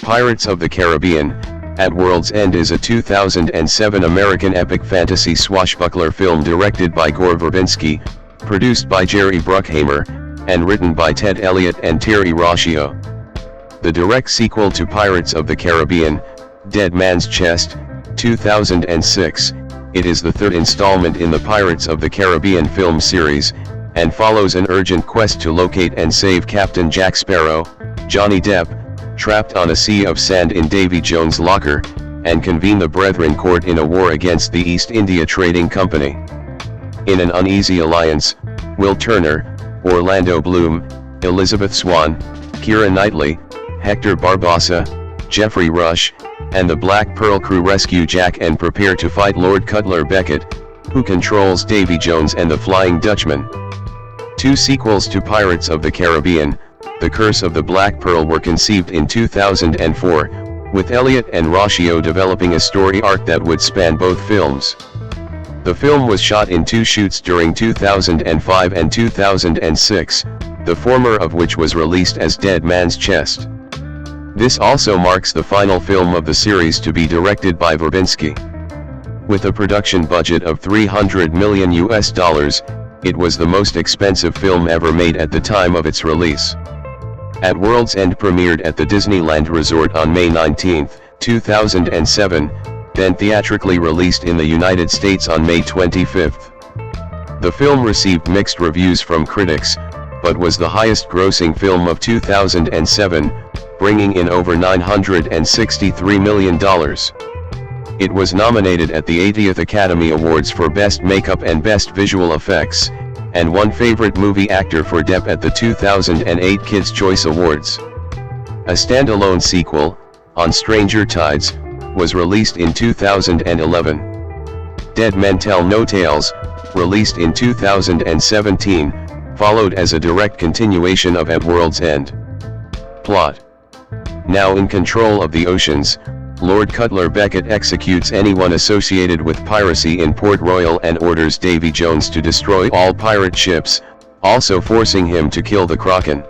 Pirates of the Caribbean, At World's End is a 2007 American epic fantasy swashbuckler film directed by Gore Verbinski, produced by Jerry Bruckheimer, and written by Ted Elliott and Terry Rossio. The direct sequel to Pirates of the Caribbean, Dead Man's Chest, 2006, it is the third installment in the Pirates of the Caribbean film series, and follows an urgent quest to locate and save Captain Jack Sparrow, Johnny Depp, trapped on a sea of sand in Davy Jones' locker, and convene the Brethren Court in a war against the East India Trading Company. In an uneasy alliance, Will Turner, Orlando Bloom, Elizabeth Swann, Keira Knightley, Hector Barbossa, Geoffrey Rush, and the Black Pearl crew rescue Jack and prepare to fight Lord Cutler Beckett, who controls Davy Jones and the Flying Dutchman. Two sequels to Pirates of the Caribbean, The Curse of the Black Pearl, were conceived in 2004, with Elliott and Rossio developing a story arc that would span both films. The film was shot in two shoots during 2005 and 2006, the former of which was released as Dead Man's Chest. This also marks the final film of the series to be directed by Verbinski. With a production budget of $300 million, it was the most expensive film ever made at the time of its release. At World's End premiered at the Disneyland Resort on May 19, 2007, then theatrically released in the United States on May 25. The film received mixed reviews from critics, but was the highest-grossing film of 2007, bringing in over $963 million. It was nominated at the 80th Academy Awards for Best Makeup and Best Visual Effects, and won Favorite Movie Actor for Depp at the 2008 Kids' Choice Awards. A standalone sequel, On Stranger Tides, was released in 2011. Dead Men Tell No Tales, released in 2017, followed as a direct continuation of At World's End. Plot: now in control of the oceans, Lord Cutler Beckett executes anyone associated with piracy in Port Royal and orders Davy Jones to destroy all pirate ships, also forcing him to kill the Kraken.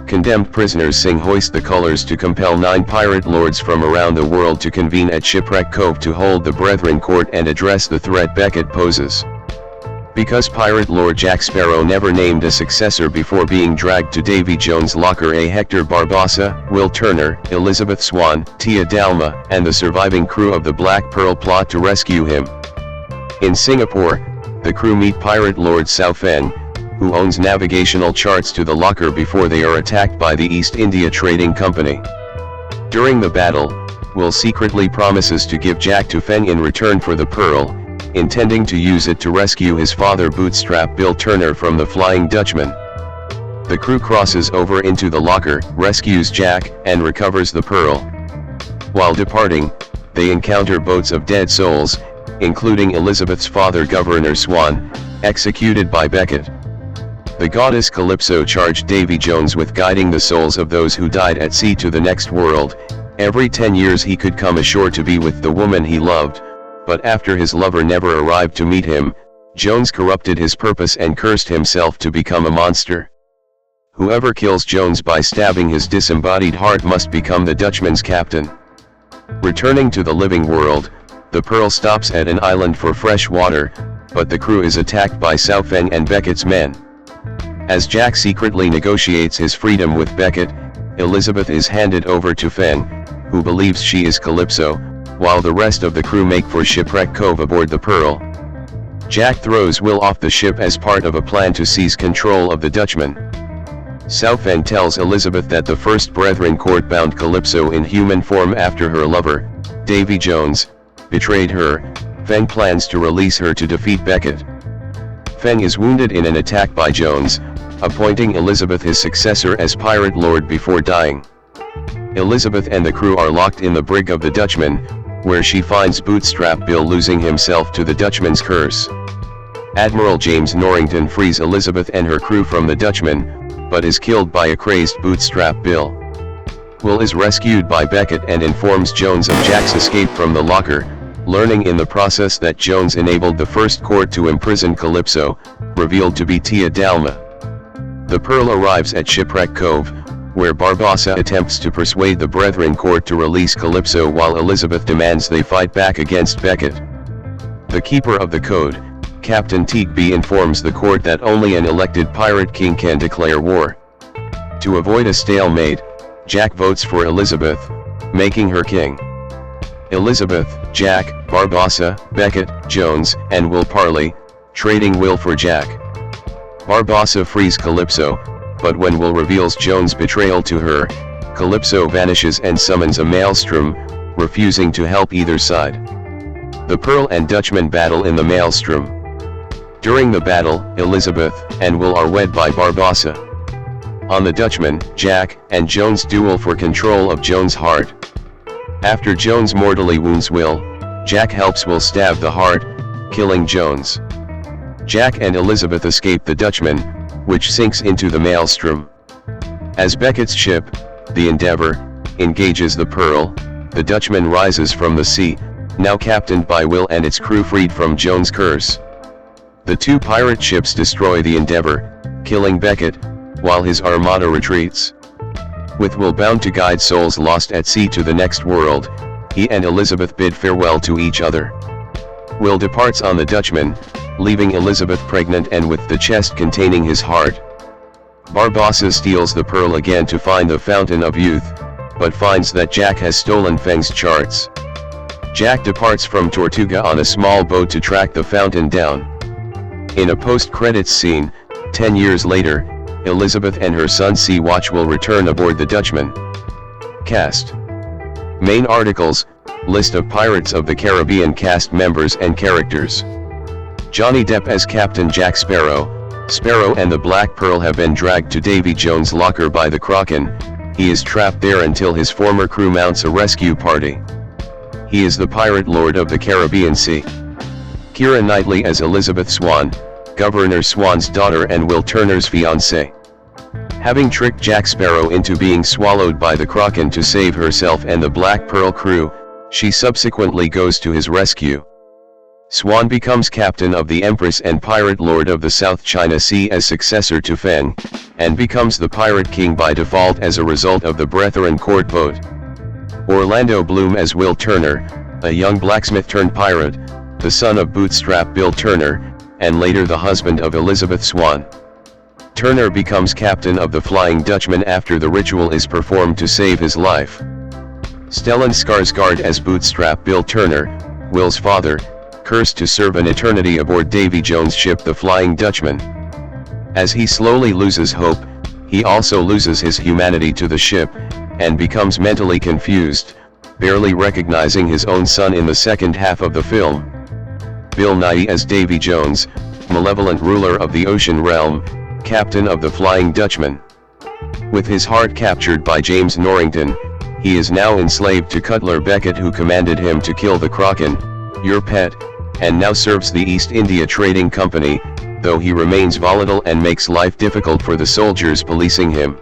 Condemned prisoners sing Hoist the Colors to compel 9 pirate lords from around the world to convene at Shipwreck Cove to hold the Brethren Court and address the threat Beckett poses. Because Pirate Lord Jack Sparrow never named a successor before being dragged to Davy Jones' locker, Hector Barbossa, Will Turner, Elizabeth Swann, Tia Dalma, and the surviving crew of the Black Pearl plot to rescue him. In Singapore, the crew meet Pirate Lord Sao Feng, who owns navigational charts to the locker before they are attacked by the East India Trading Company. During the battle, Will secretly promises to give Jack to Feng in return for the pearl, intending to use it to rescue his father Bootstrap Bill Turner from the Flying Dutchman. The crew crosses over into the locker, rescues Jack, and recovers the pearl. While departing, they encounter boats of dead souls, including Elizabeth's father Governor Swan, executed by Beckett. The goddess Calypso charged Davy Jones with guiding the souls of those who died at sea to the next world. Every 10 years he could come ashore to be with the woman he loved, but after his lover never arrived to meet him, Jones corrupted his purpose and cursed himself to become a monster. Whoever kills Jones by stabbing his disembodied heart must become the Dutchman's captain. Returning to the living world, the Pearl stops at an island for fresh water, but the crew is attacked by Sao Feng and Beckett's men. As Jack secretly negotiates his freedom with Beckett, Elizabeth is handed over to Feng, who believes she is Calypso, while the rest of the crew make for Shipwreck Cove aboard the Pearl. Jack throws Will off the ship as part of a plan to seize control of the Dutchman. Sao Feng tells Elizabeth that the First Brethren Court bound Calypso in human form after her lover, Davy Jones, betrayed her. Feng plans to release her to defeat Beckett. Feng is wounded in an attack by Jones, appointing Elizabeth his successor as Pirate Lord before dying. Elizabeth and the crew are locked in the brig of the Dutchman, where she finds Bootstrap Bill losing himself to the Dutchman's curse. Admiral James Norrington frees Elizabeth and her crew from the Dutchman, but is killed by a crazed Bootstrap Bill. Will is rescued by Beckett and informs Jones of Jack's escape from the locker, learning in the process that Jones enabled the First Court to imprison Calypso, revealed to be Tia Dalma. The Pearl arrives at Shipwreck Cove, where Barbossa attempts to persuade the Brethren Court to release Calypso while Elizabeth demands they fight back against Beckett. The keeper of the code, Captain Teagbee, informs the court that only an elected pirate king can declare war. To avoid a stalemate, Jack votes for Elizabeth, making her king. Elizabeth, Jack, Barbossa, Beckett, Jones, and Will parley, trading Will for Jack. Barbossa frees Calypso, but when Will reveals Jones' betrayal to her, Calypso vanishes and summons a maelstrom, refusing to help either side. The Pearl and Dutchman battle in the maelstrom. During the battle, Elizabeth and Will are wed by Barbossa. On the Dutchman, Jack and Jones duel for control of Jones' heart. After Jones mortally wounds Will, Jack helps Will stab the heart, killing Jones. Jack and Elizabeth escape the Dutchman, which sinks into the maelstrom. As Beckett's ship, the Endeavour, engages the Pearl, the Dutchman rises from the sea, now captained by Will and its crew freed from Jones' curse. The two pirate ships destroy the Endeavour, killing Beckett, while his armada retreats. With Will bound to guide souls lost at sea to the next world, he and Elizabeth bid farewell to each other. Will departs on the Dutchman, leaving Elizabeth pregnant and with the chest containing his heart. Barbossa steals the Pearl again to find the Fountain of Youth, but finds that Jack has stolen Feng's charts. Jack departs from Tortuga on a small boat to track the fountain down. In a post-credits scene, 10 years later, Elizabeth and her son Sea-Watch will return aboard the Dutchman. Cast. Main articles, list of Pirates of the Caribbean cast members and characters. Johnny Depp as Captain Jack Sparrow. Sparrow and the Black Pearl have been dragged to Davy Jones' locker by the Kraken. He is trapped there until his former crew mounts a rescue party. He is the Pirate Lord of the Caribbean Sea. Keira Knightley as Elizabeth Swan, Governor Swan's daughter and Will Turner's fiancée. Having tricked Jack Sparrow into being swallowed by the Kraken to save herself and the Black Pearl crew, she subsequently goes to his rescue. Swan becomes captain of the Empress and Pirate Lord of the South China Sea as successor to Feng, and becomes the Pirate King by default as a result of the Brethren Court vote. Orlando Bloom as Will Turner, a young blacksmith turned pirate, the son of Bootstrap Bill Turner, and later the husband of Elizabeth Swan. Turner becomes captain of the Flying Dutchman after the ritual is performed to save his life. Stellan Skarsgård as Bootstrap Bill Turner, Will's father, cursed to serve an eternity aboard Davy Jones' ship the Flying Dutchman. As he slowly loses hope, he also loses his humanity to the ship, and becomes mentally confused, barely recognizing his own son in the second half of the film. Bill Nighy as Davy Jones, malevolent ruler of the ocean realm, captain of the Flying Dutchman. With his heart captured by James Norrington, he is now enslaved to Cutler Beckett, who commanded him to kill the Kraken, your pet, and now serves the East India Trading Company, though he remains volatile and makes life difficult for the soldiers policing him.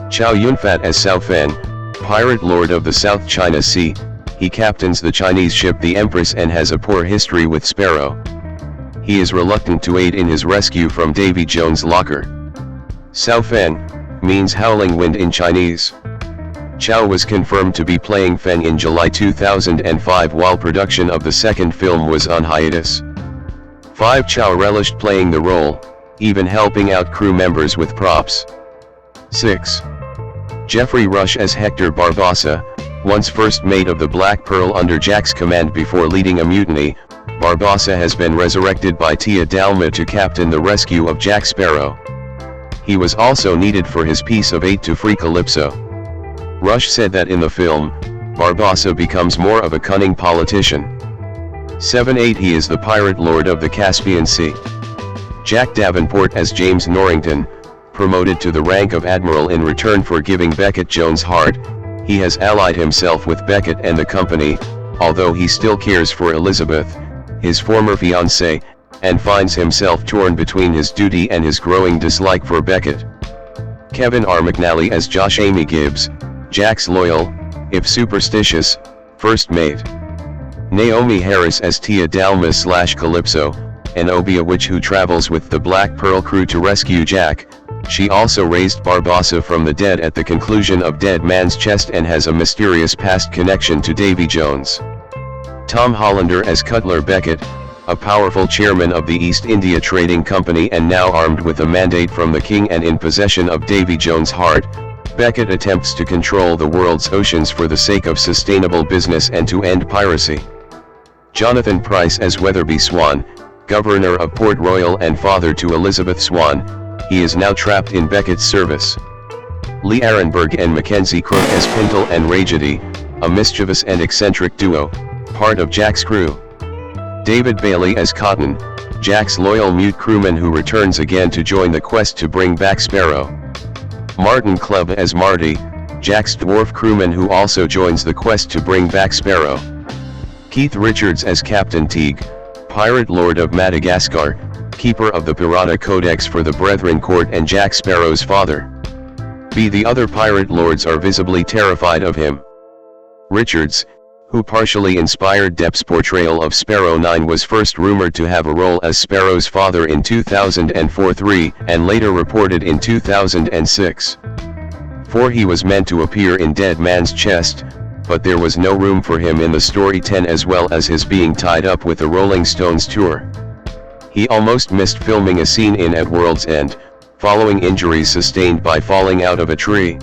Chow Yun-fat as Sao Fen, Pirate Lord of the South China Sea, he captains the Chinese ship the Empress and has a poor history with Sparrow. He is reluctant to aid in his rescue from Davy Jones' locker. Sao Fen means howling wind in Chinese. Chow was confirmed to be playing Feng in July 2005 while production of the second film was on hiatus. 5. Chow relished playing the role, even helping out crew members with props. 6. Geoffrey Rush as Hector Barbossa, once first mate of the Black Pearl under Jack's command before leading a mutiny. Barbossa has been resurrected by Tia Dalma to captain the rescue of Jack Sparrow. He was also needed for his piece of 8 to free Calypso. Rush said that in the film, Barbossa becomes more of a cunning politician. 7-8 He is the Pirate Lord of the Caspian Sea. Jack Davenport as James Norrington, promoted to the rank of Admiral in return for giving Beckett Jones' heart, he has allied himself with Beckett and the company, although he still cares for Elizabeth, his former fiancée, and finds himself torn between his duty and his growing dislike for Beckett. Kevin R. McNally as Josh Amy Gibbs, Jack's loyal, if superstitious, first mate. Naomi Harris as Tia Dalma / Calypso, Zenobia witch who travels with the Black Pearl crew to rescue Jack. She also raised Barbossa from the dead at the conclusion of Dead Man's Chest and has a mysterious past connection to Davy Jones. Tom Hollander as Cutler Beckett, a powerful chairman of the East India Trading Company and now armed with a mandate from the king and in possession of Davy Jones' heart, Beckett attempts to control the world's oceans for the sake of sustainable business and to end piracy. Jonathan Pryce as Weatherby Swan, governor of Port Royal and father to Elizabeth Swan, he is now trapped in Beckett's service. Lee Arenberg and Mackenzie Crook as Pintle and Ragedy, a mischievous and eccentric duo, part of Jack's crew. David Bailey as Cotton, Jack's loyal mute crewman who returns again to join the quest to bring back Sparrow. Martin Clubb as Marty, Jack's dwarf crewman who also joins the quest to bring back Sparrow. Keith Richards as Captain Teague, pirate lord of Madagascar, keeper of the Pirata Codex for the Brethren Court and Jack Sparrow's father. The other pirate lords are visibly terrified of him. Richards, who partially inspired Depp's portrayal of Sparrow 9, was first rumored to have a role as Sparrow's father in 2004-3 and later reported in 2006. 4 he was meant to appear in Dead Man's Chest, but there was no room for him in the story 10 as well as his being tied up with the Rolling Stones tour. He almost missed filming a scene in At World's End, following injuries sustained by falling out of a tree.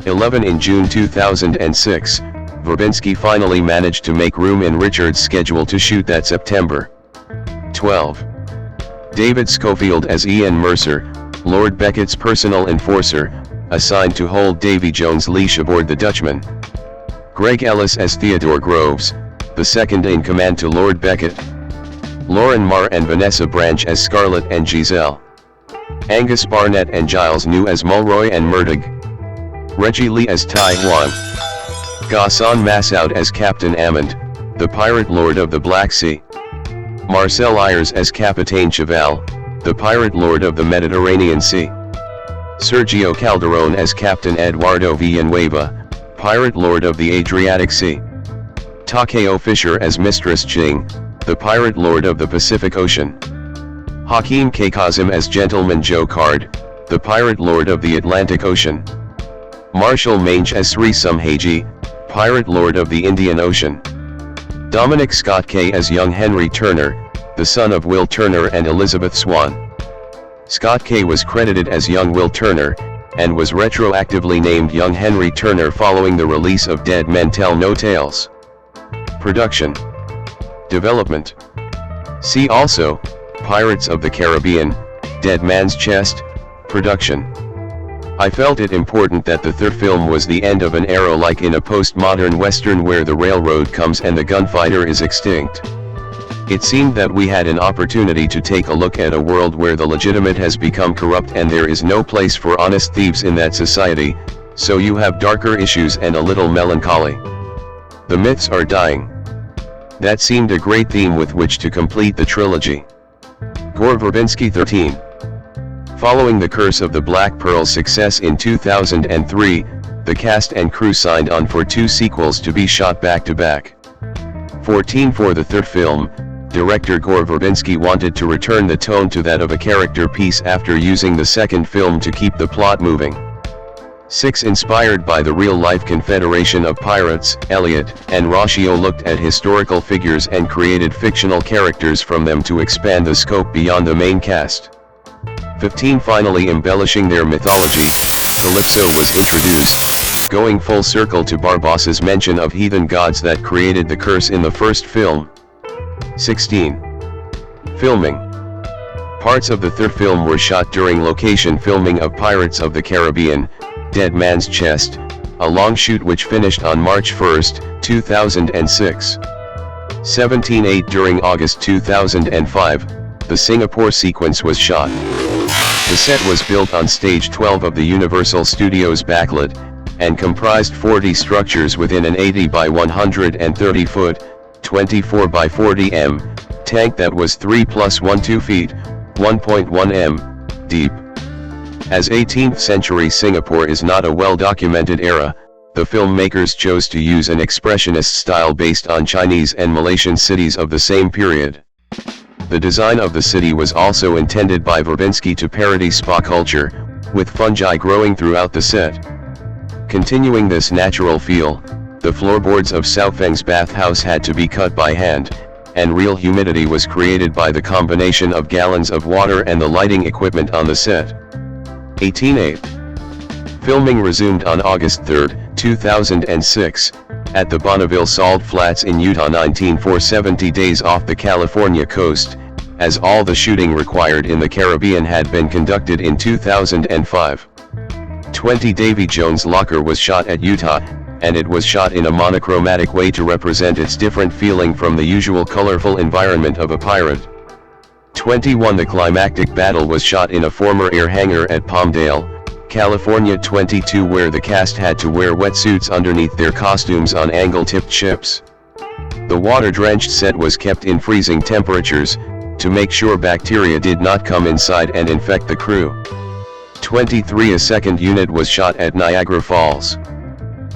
11 in June 2006, Verbinski finally managed to make room in Richards' schedule to shoot that September. 12. David Schofield as Ian Mercer, Lord Beckett's personal enforcer, assigned to hold Davy Jones' leash aboard the Dutchman. Greg Ellis as Theodore Groves, the second in command to Lord Beckett. Lauren Marr and Vanessa Branch as Scarlett and Giselle. Angus Barnett and Giles New as Mulroy and Murdoch. Reggie Lee as Tai Huan. Ghassan Massoud as Captain Amand, the pirate lord of the Black Sea. Marcel Ayers as Capitaine Cheval, the pirate lord of the Mediterranean Sea. Sergio Calderón as Captain Eduardo Villanueva, pirate lord of the Adriatic Sea. Takeo Fisher as Mistress Ching, the pirate lord of the Pacific Ocean. Hakeem K. Kazim as Gentleman Joe Card, the pirate lord of the Atlantic Ocean. Marshall Mange as Sri Sumhaji, pirate lord of the Indian Ocean. Dominic Scott Kay as young Henry Turner, the son of Will Turner and Elizabeth Swan. Scott Kay was credited as young Will Turner, and was retroactively named young Henry Turner following the release of Dead Men Tell No Tales. Production. Development. See also, Pirates of the Caribbean, Dead Man's Chest, Production. I felt it important that the third film was the end of an era like in a postmodern western where the railroad comes and the gunfighter is extinct. It seemed that we had an opportunity to take a look at a world where the legitimate has become corrupt and there is no place for honest thieves in that society, so you have darker issues and a little melancholy. The myths are dying. That seemed a great theme with which to complete the trilogy. Gore Verbinski 13. Following The Curse of the Black Pearl's success in 2003, the cast and crew signed on for 2 sequels to be shot back-to-back. 14 For the third film, director Gore Verbinski wanted to return the tone to that of a character piece after using the second film to keep the plot moving. 6 Inspired by the real-life Confederation of Pirates, Elliot and Rocio looked at historical figures and created fictional characters from them to expand the scope beyond the main cast. 15 Finally embellishing their mythology, Calypso was introduced, going full circle to Barbossa's mention of heathen gods that created the curse in the first film. 16. Filming. Parts of the third film were shot during location filming of Pirates of the Caribbean, Dead Man's Chest, a long shoot which finished on March 1, 2006. 17-8 During August 2005, the Singapore sequence was shot. The set was built on stage 12 of the Universal Studios backlit, and comprised 40 structures within an 80 by 130 foot, 24 by 40 m, tank that was 3 + 12 feet, 1.1 m, deep. As 18th century Singapore is not a well-documented era, the filmmakers chose to use an expressionist style based on Chinese and Malaysian cities of the same period. The design of the city was also intended by Verbinski to parody spa culture, with fungi growing throughout the set. Continuing this natural feel, the floorboards of Xiaofeng's bathhouse had to be cut by hand, and real humidity was created by the combination of gallons of water and the lighting equipment on the set. 18/8. Filming resumed on August 3, 2006, at the Bonneville Salt Flats in Utah, 19 for 70 days off the California coast, as all the shooting required in the Caribbean had been conducted in 2005. 20 Davy Jones' Locker was shot at Utah, and it was shot in a monochromatic way to represent its different feeling from the usual colorful environment of a pirate. 21 The climactic battle was shot in a former air hangar at Palmdale, California. 22 Where the cast had to wear wetsuits underneath their costumes on angle-tipped ships. The water-drenched set was kept in freezing temperatures, to make sure bacteria did not come inside and infect the crew. 23 A second unit was shot at Niagara Falls.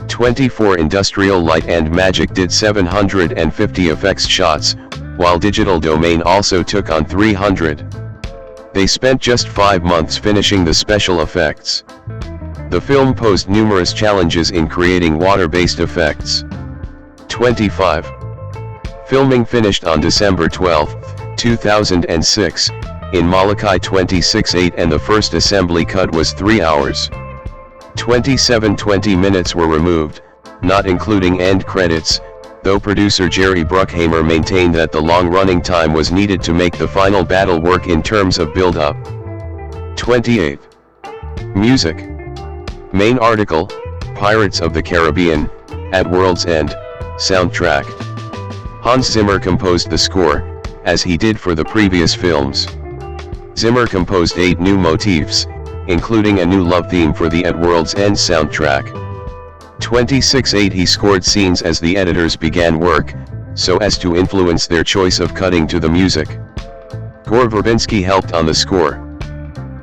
24 Industrial Light and Magic did 750 effects shots, while Digital Domain also took on 300. They spent just 5 months finishing the special effects. The film posed numerous challenges in creating water-based effects. 25. Filming finished on December 12, 2006, in Molokai. 26/8 and the first assembly cut was 3 hours. 27 20 minutes were removed, not including end credits, though producer Jerry Bruckheimer maintained that the long-running time was needed to make the final battle work in terms of build-up. 28. Music. Main article, Pirates of the Caribbean, At World's End, soundtrack. Hans Zimmer composed the score, as he did for the previous films. Zimmer composed 8 new motifs, including a new love theme for the At World's End soundtrack. 26/8 He scored scenes as the editors began work, so as to influence their choice of cutting to the music. Gore Verbinski helped on the score.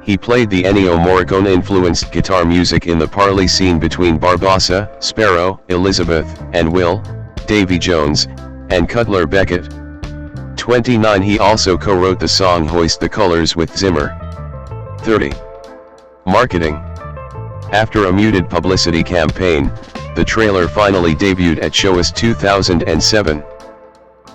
He played the Ennio Morricone-influenced guitar music in the parley scene between Barbossa, Sparrow, Elizabeth, and Will, Davy Jones, and Cutler Beckett. 29 He also co-wrote the song Hoist the Colors with Zimmer. 30. Marketing. After a muted publicity campaign, the trailer finally debuted at Showas 2007.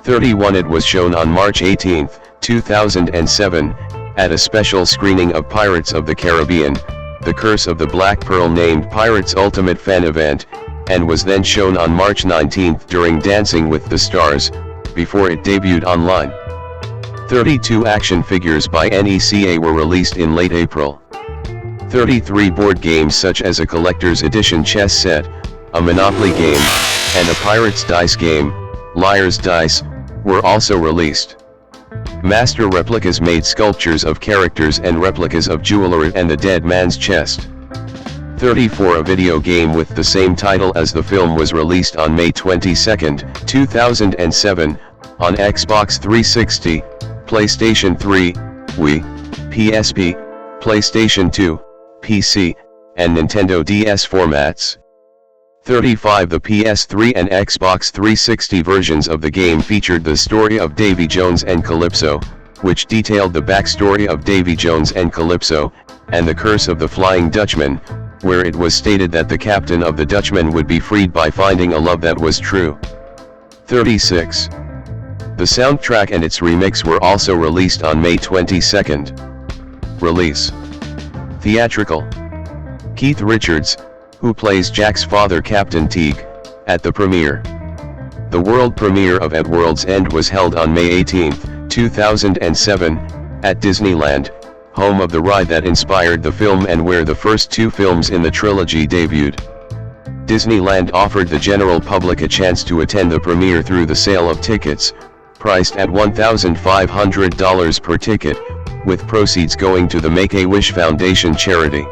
31 It was shown on March 18, 2007, at a special screening of Pirates of the Caribbean, The Curse of the Black Pearl named Pirates Ultimate Fan Event, and was then shown on March 19 during Dancing with the Stars, before it debuted online. 32 action figures by NECA were released in late April. 33 board games such as a collector's edition chess set, a Monopoly game, and a Pirates dice game, Liar's Dice, were also released. Master replicas made sculptures of characters and replicas of jewelry and the dead man's chest. 34 A video game with the same title as the film was released on May 22, 2007, on Xbox 360, PlayStation 3, Wii, PSP, PlayStation 2, PC, and Nintendo DS formats. 35 The PS3 and Xbox 360 versions of the game featured the story of Davy Jones and Calypso, which detailed the backstory of Davy Jones and Calypso, and the Curse of the Flying Dutchman, where it was stated that the captain of the Dutchman would be freed by finding a love that was true. 36. The soundtrack and its remix were also released on May 22. Release. Theatrical. Keith Richards, who plays Jack's father Captain Teague, at the premiere. The world premiere of At World's End was held on May 18, 2007, at Disneyland, home of the ride that inspired the film and where the first 2 films in the trilogy debuted. Disneyland offered the general public a chance to attend the premiere through the sale of tickets, priced at $1,500 per ticket, with proceeds going to the Make-A-Wish Foundation charity.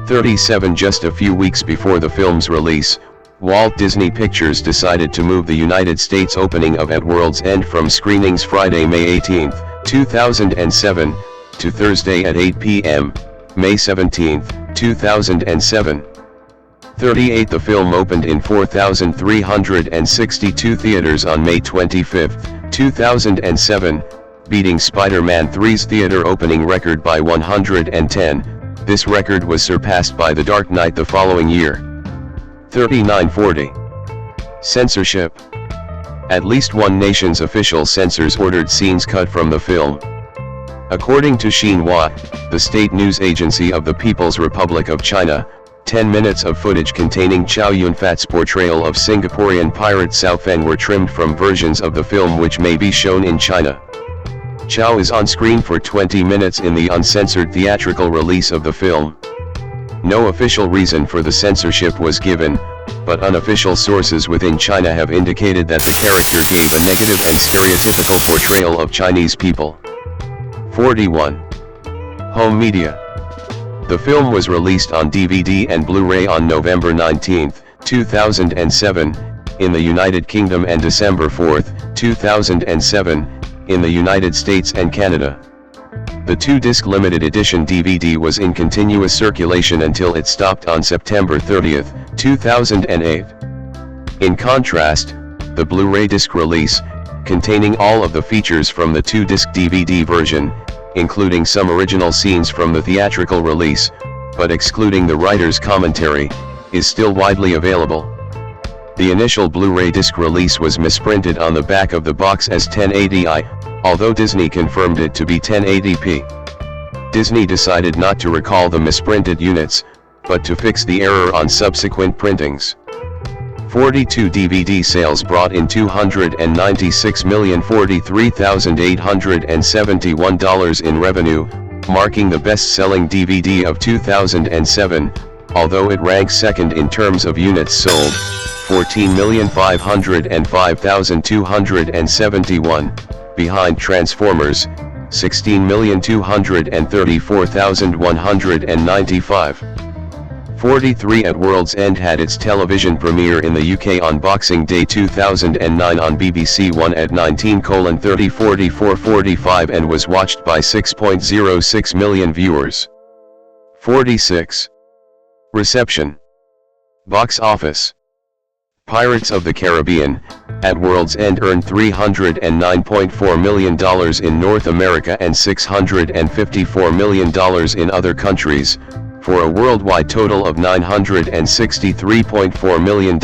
37 Just a few weeks before the film's release, Walt Disney Pictures decided to move the United States opening of At World's End from screenings Friday, May 18, 2007, to Thursday at 8 p.m., May 17, 2007. 38 The film opened in 4,362 theaters on May 25, 2007, beating Spider-Man 3's theater opening record by 110. This record was surpassed by The Dark Knight the following year. 3940. Censorship. At least one nation's official censors ordered scenes cut from the film. According to Xinhua, the state news agency of the People's Republic of China, 10 minutes of footage containing Chow Yun-fat's portrayal of Singaporean pirate Sao Feng were trimmed from versions of the film which may be shown in China. Chow is on screen for 20 minutes in the uncensored theatrical release of the film. No official reason for the censorship was given, but unofficial sources within China have indicated that the character gave a negative and stereotypical portrayal of Chinese people. 41. Home media. The film was released on DVD and Blu-ray on November 19, 2007, in the United Kingdom and December 4, 2007, in the United States and Canada. The 2-disc limited edition DVD was in continuous circulation until it stopped on September 30, 2008. In contrast, the Blu-ray disc release, containing all of the features from the 2-disc DVD version, including some original scenes from the theatrical release, but excluding the writer's commentary, is still widely available. The initial Blu-ray disc release was misprinted on the back of the box as 1080i, although Disney confirmed it to be 1080p. Disney decided not to recall the misprinted units, but to fix the error on subsequent printings. 42 DVD sales brought in $296,043,871 in revenue, marking the best-selling DVD of 2007, although it ranks second in terms of units sold, 14,505,271, behind Transformers, 16,234,195. 43 At World's End had its television premiere in the UK on Boxing Day 2009 on BBC One at 19:30:44:45 and was watched by 6.06 million viewers. 46. Reception. Box office. Pirates of the Caribbean, At World's End earned $309.4 million in North America and $654 million in other countries, for a worldwide total of $963.4 million.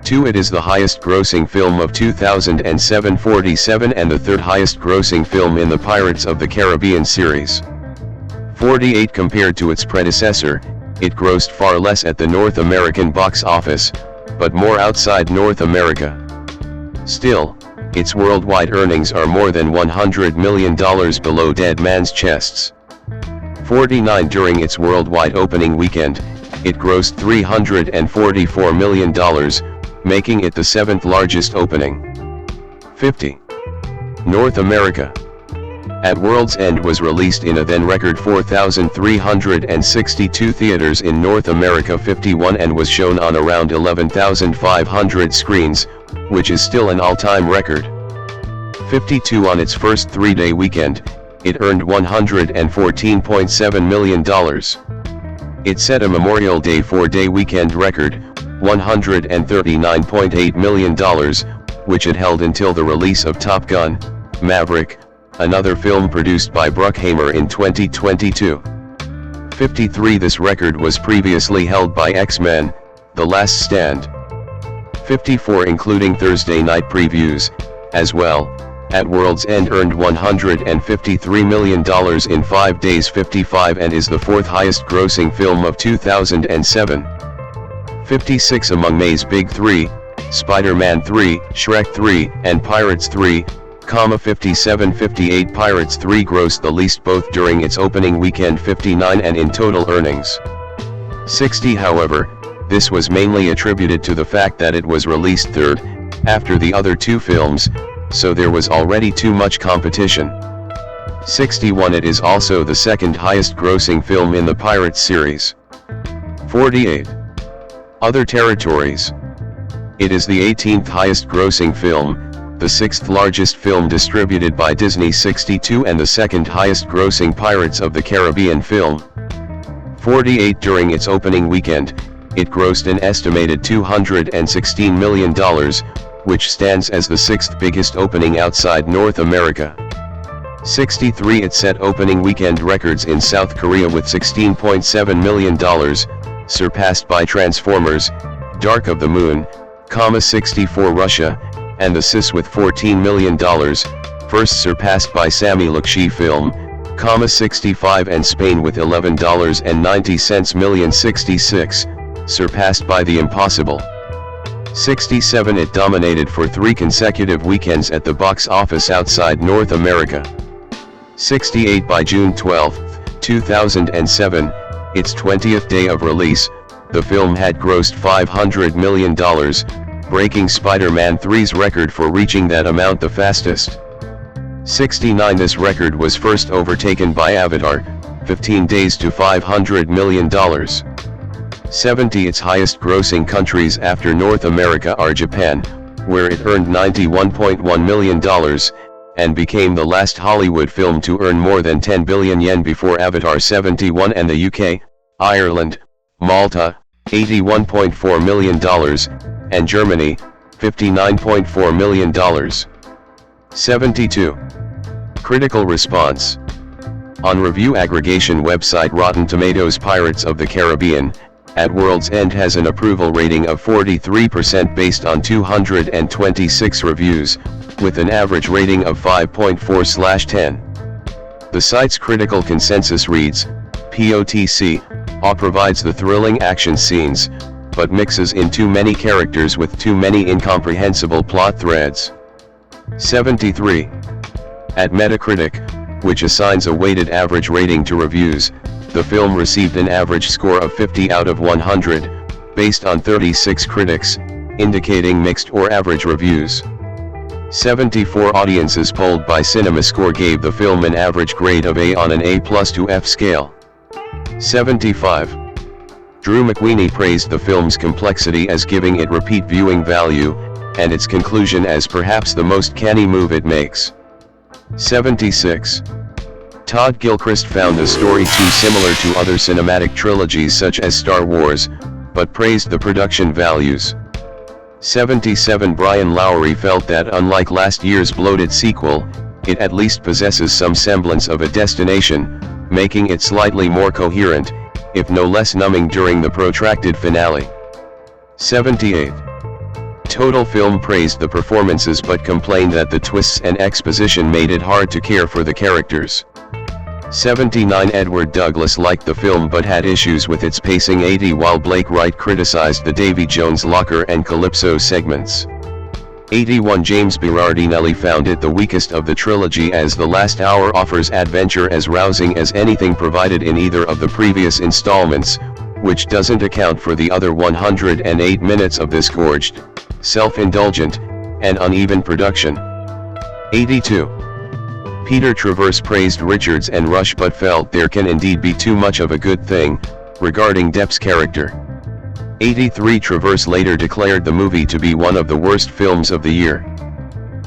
2. It is the highest grossing film of 2007, 47, and the third highest grossing film in the Pirates of the Caribbean series. 48. Compared to its predecessor, it grossed far less at the North American box office, but more outside North America. Still, its worldwide earnings are more than $100 million below Dead Man's Chests. 49. During its worldwide opening weekend, it grossed $344 million, making it the 7th largest opening. 50. North America. At World's End was released in a then record 4,362 theaters in North America 51 and was shown on around 11,500 screens, which is still an all-time record. 52. On its first 3-day weekend, it earned $114.7 million. It set a Memorial Day 4-day weekend record, $139.8 million, which it held until the release of Top Gun: Maverick, another film produced by Bruckheimer in 2022. 53. This record was previously held by X-Men: The Last Stand. 54. Including Thursday night previews, as well, At World's End earned $153 million in 5 days. 55. And is the 4th highest grossing film of 2007. 56. Among May's Big 3, Spider-Man 3, Shrek 3, and Pirates 3, 57. 58. Pirates 3 grossed the least both during its opening weekend 59 and in total earnings. 60. However, this was mainly attributed to the fact that it was released third, after the other 2 films, so there was already too much competition. 61. It is also the 2nd highest grossing film in the Pirates series. 48. Other territories. It is the 18th highest grossing film, the 6th largest film distributed by Disney 62 and the 2nd highest grossing Pirates of the Caribbean film. 48. During its opening weekend, it grossed an estimated $216 million, which stands as the 6th biggest opening outside North America. 63. It set opening weekend records in South Korea with $16.7 million, surpassed by Transformers, Dark of the Moon, 64 Russia, and The Sis with $14 million, first surpassed by Sami Lukshi film, 65 and Spain with $11.90 million. 66, surpassed by The Impossible. 67. It dominated for 3 consecutive weekends at the box office outside North America. 68. By June 12, 2007, its 20th day of release, the film had grossed $500 million, breaking Spider-Man 3's record for reaching that amount the fastest. 69. This record was first overtaken by Avatar, 15 days to $500 million. 70. Its highest grossing countries after North America are Japan, where it earned $91.1 million, and became the last Hollywood film to earn more than 10 billion yen before Avatar. 71. And the UK, Ireland, Malta, $81.4 million, and Germany, $59.4 million. 72. Critical response. On review aggregation website Rotten Tomatoes, Pirates of the Caribbean, at World's End has an approval rating of 43% based on 226 reviews, with an average rating of 5.4/10. The site's critical consensus reads, POTC, AW provides the thrilling action scenes, but mixes in too many characters with too many incomprehensible plot threads. 73. At Metacritic, which assigns a weighted average rating to reviews, the film received an average score of 50 out of 100, based on 36 critics, indicating mixed or average reviews. 74 audiences polled by CinemaScore gave the film an average grade of A on an A+ to F scale. 75. Drew McWeeny praised the film's complexity as giving it repeat viewing value, and its conclusion as perhaps the most canny move it makes. 76. Todd Gilchrist found the story too similar to other cinematic trilogies such as Star Wars, but praised the production values. 77. Brian Lowry felt that unlike last year's bloated sequel, it at least possesses some semblance of a destination, making it slightly more coherent, if no less numbing during the protracted finale. 78. Total Film praised the performances but complained that the twists and exposition made it hard to care for the characters. 79. Edward Douglas liked the film but had issues with its pacing. 80. While Blake Wright criticized the Davy Jones Locker and Calypso segments. 81. James Berardinelli found it the weakest of the trilogy as the last hour offers adventure as rousing as anything provided in either of the previous installments, which doesn't account for the other 108 minutes of this gorged, self-indulgent, and uneven production. 82. Peter Travers praised Richards and Rush but felt there can indeed be too much of a good thing, regarding Depp's character. 83. Travers later declared the movie to be one of the worst films of the year.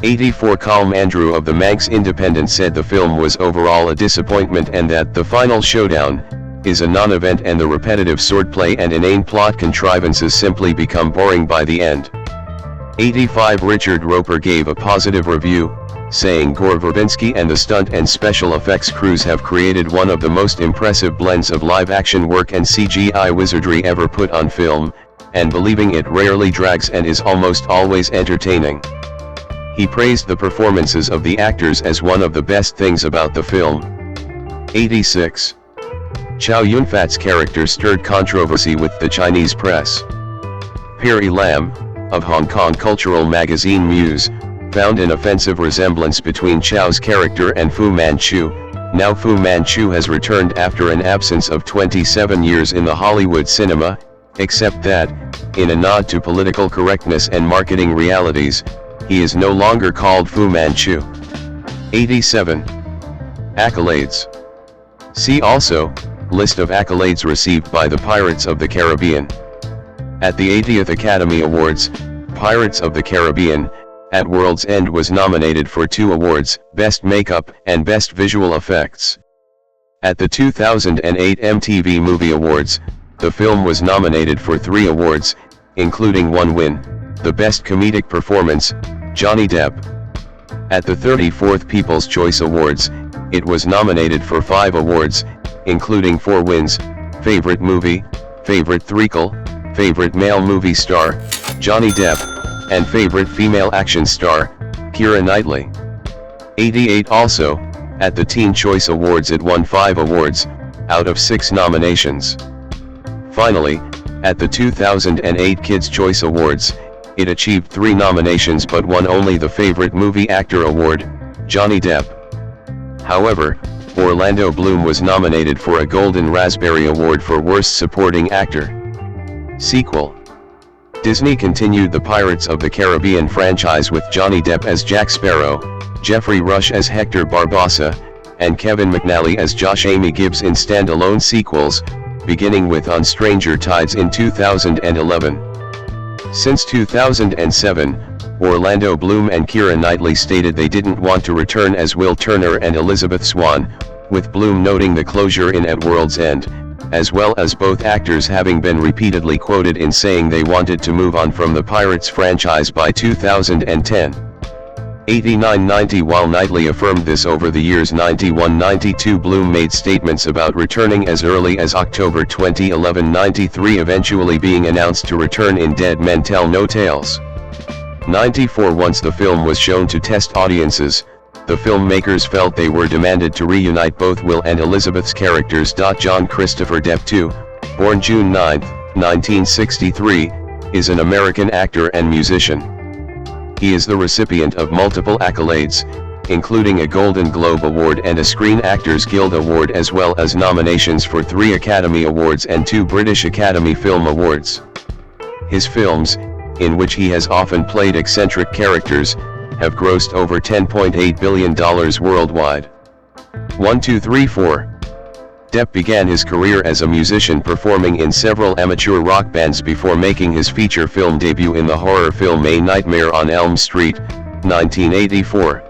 84. Colm Andrew of the Manx Independent said the film was overall a disappointment and that the final showdown is a non-event and the repetitive swordplay and inane plot contrivances simply become boring by the end. 85. Richard Roper gave a positive review, saying Gore Verbinski and the stunt and special effects crews have created one of the most impressive blends of live-action work and CGI wizardry ever put on film, and believing it rarely drags and is almost always entertaining. He praised the performances of the actors as one of the best things about the film. 86. Chow Yun-fat's character stirred controversy with the Chinese press. Perry Lam, of Hong Kong cultural magazine Muse, found an offensive resemblance between Chow's character and Fu Manchu. Now Fu Manchu has returned after an absence of 27 years in the Hollywood cinema, except that, in a nod to political correctness and marketing realities, he is no longer called Fu Manchu. 87. Accolades. See also, list of accolades received by the Pirates of the Caribbean. At the 80th Academy Awards, Pirates of the Caribbean, at World's End was nominated for 2 awards, Best Makeup and Best Visual Effects. At the 2008 MTV Movie Awards, the film was nominated for 3 awards, including 1 win, the Best Comedic Performance, Johnny Depp. At the 34th People's Choice Awards, it was nominated for 5 awards, including 4 wins: Favorite Movie, Favorite Threequel, Favorite Male Movie Star, Johnny Depp, and Favorite Female Action Star, Keira Knightley. 88 also, at the Teen Choice Awards it won 5 awards, out of 6 nominations. Finally, at the 2008 Kids' Choice Awards, it achieved 3 nominations but won only the Favorite Movie Actor Award, Johnny Depp. However, Orlando Bloom was nominated for a Golden Raspberry Award for Worst Supporting Actor. Sequel. Disney continued the Pirates of the Caribbean franchise with Johnny Depp as Jack Sparrow, Geoffrey Rush as Hector Barbossa, and Kevin McNally as Josh Amy Gibbs in standalone sequels, beginning with On Stranger Tides in 2011. Since 2007, Orlando Bloom and Keira Knightley stated they didn't want to return as Will Turner and Elizabeth Swann, with Bloom noting the closure in At World's End, as well as both actors having been repeatedly quoted in saying they wanted to move on from the Pirates franchise by 2010. 89-90 While Knightley affirmed this over the years 91-92 Bloom made statements about returning as early as October 2011 93 eventually being announced to return in Dead Men Tell No Tales. 94 Once the film was shown to test audiences, the filmmakers felt they were demanded to reunite both Will and Elizabeth's characters. John Christopher Depp II, born June 9, 1963, is an American actor and musician. He is the recipient of multiple accolades, including a Golden Globe Award and a Screen Actors Guild Award, as well as nominations for 3 Academy Awards and 2 British Academy Film Awards. His films, in which he has often played eccentric characters, have grossed over $10.8 billion worldwide. 1 2 3 4 Depp began his career as a musician performing in several amateur rock bands before making his feature film debut in the horror film A Nightmare on Elm Street, 1984.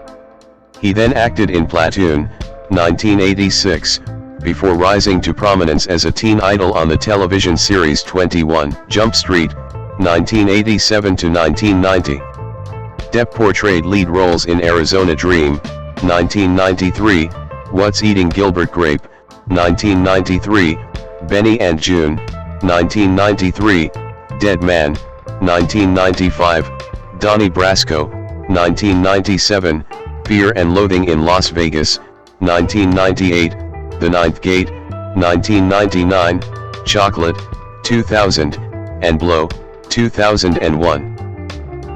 He then acted in Platoon, 1986, before rising to prominence as a teen idol on the television series 21 Jump Street, 1987 to 1990. Depp portrayed lead roles in Arizona Dream, 1993, What's Eating Gilbert Grape, 1993, Benny and June, 1993, Dead Man, 1995, Donnie Brasco, 1997, Fear and Loathing in Las Vegas, 1998, The Ninth Gate, 1999, Chocolate, 2000, and Blow, 2001.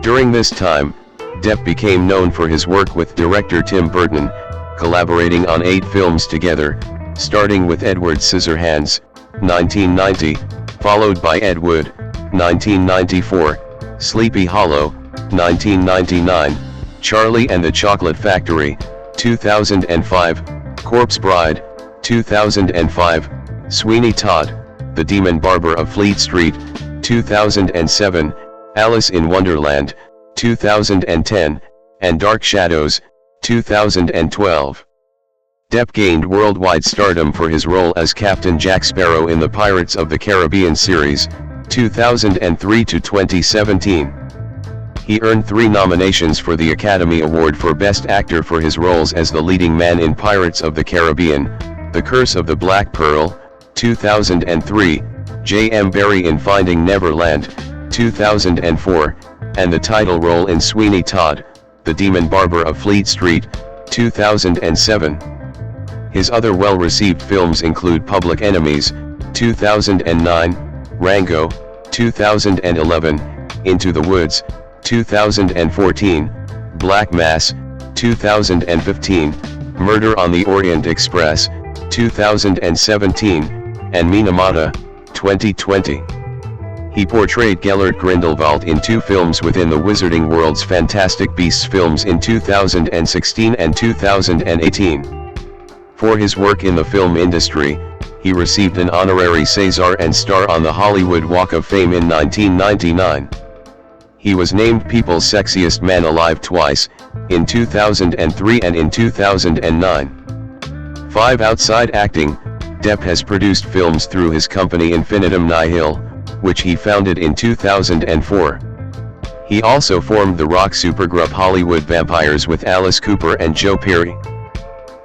During this time, Depp became known for his work with director Tim Burton, collaborating on 8 films together, starting with Edward Scissorhands, 1990, followed by Ed Wood, 1994, Sleepy Hollow, 1999, Charlie and the Chocolate Factory, 2005, Corpse Bride, 2005, Sweeney Todd, The Demon Barber of Fleet Street, 2007, Alice in Wonderland, 2010, and Dark Shadows, 2012. Depp gained worldwide stardom for his role as Captain Jack Sparrow in the Pirates of the Caribbean series, 2003 to 2017. He earned 3 nominations for the Academy Award for Best Actor for his roles as the leading man in Pirates of the Caribbean, The Curse of the Black Pearl, 2003, J.M. Barrie in Finding Neverland, 2004, and the title role in Sweeney Todd, The Demon Barber of Fleet Street, 2007. His other well-received films include Public Enemies, 2009, Rango, 2011, Into the Woods, 2014, Black Mass, 2015, Murder on the Orient Express, 2017, and Minamata, 2020. He portrayed Gellert Grindelwald in 2 films within the Wizarding World's Fantastic Beasts films in 2016 and 2018. For his work in the film industry, he received an honorary César and star on the Hollywood Walk of Fame in 1999. He was named People's Sexiest Man Alive twice, in 2003 and in 2009. 5 Outside acting, Depp has produced films through his company Infinitum Nihil, which he founded in 2004. He also formed the rock supergroup Hollywood Vampires with Alice Cooper and Joe Perry.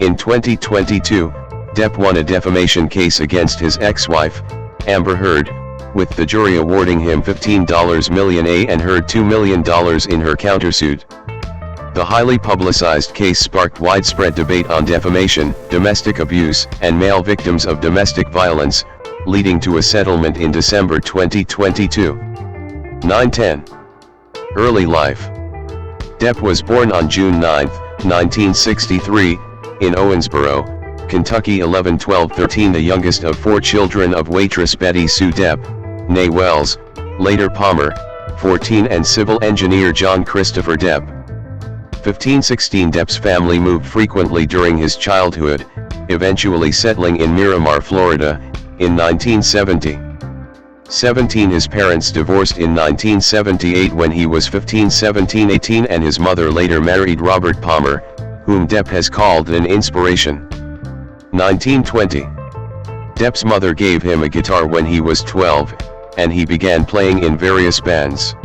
In 2022, Depp won a defamation case against his ex-wife, Amber Heard, with the jury awarding him $15 million and Heard $2 million in her countersuit. The highly publicized case sparked widespread debate on defamation, domestic abuse, and male victims of domestic violence, leading to a settlement in December 2022. 910. Early life. Depp was born on June 9, 1963, in Owensboro, Kentucky. 11-12-13, the youngest of 4 children of waitress Betty Sue Depp, née Wells, later Palmer, 14, and civil engineer John Christopher Depp. 15-16, Depp's family moved frequently during his childhood, eventually settling in Miramar, Florida, in 1970. 17, his parents divorced in 1978 when he was 15. 17-18, and his mother later married Robert Palmer, whom Depp has called an inspiration. 1920. Depp's mother gave him a guitar when he was 12, and he began playing in various bands.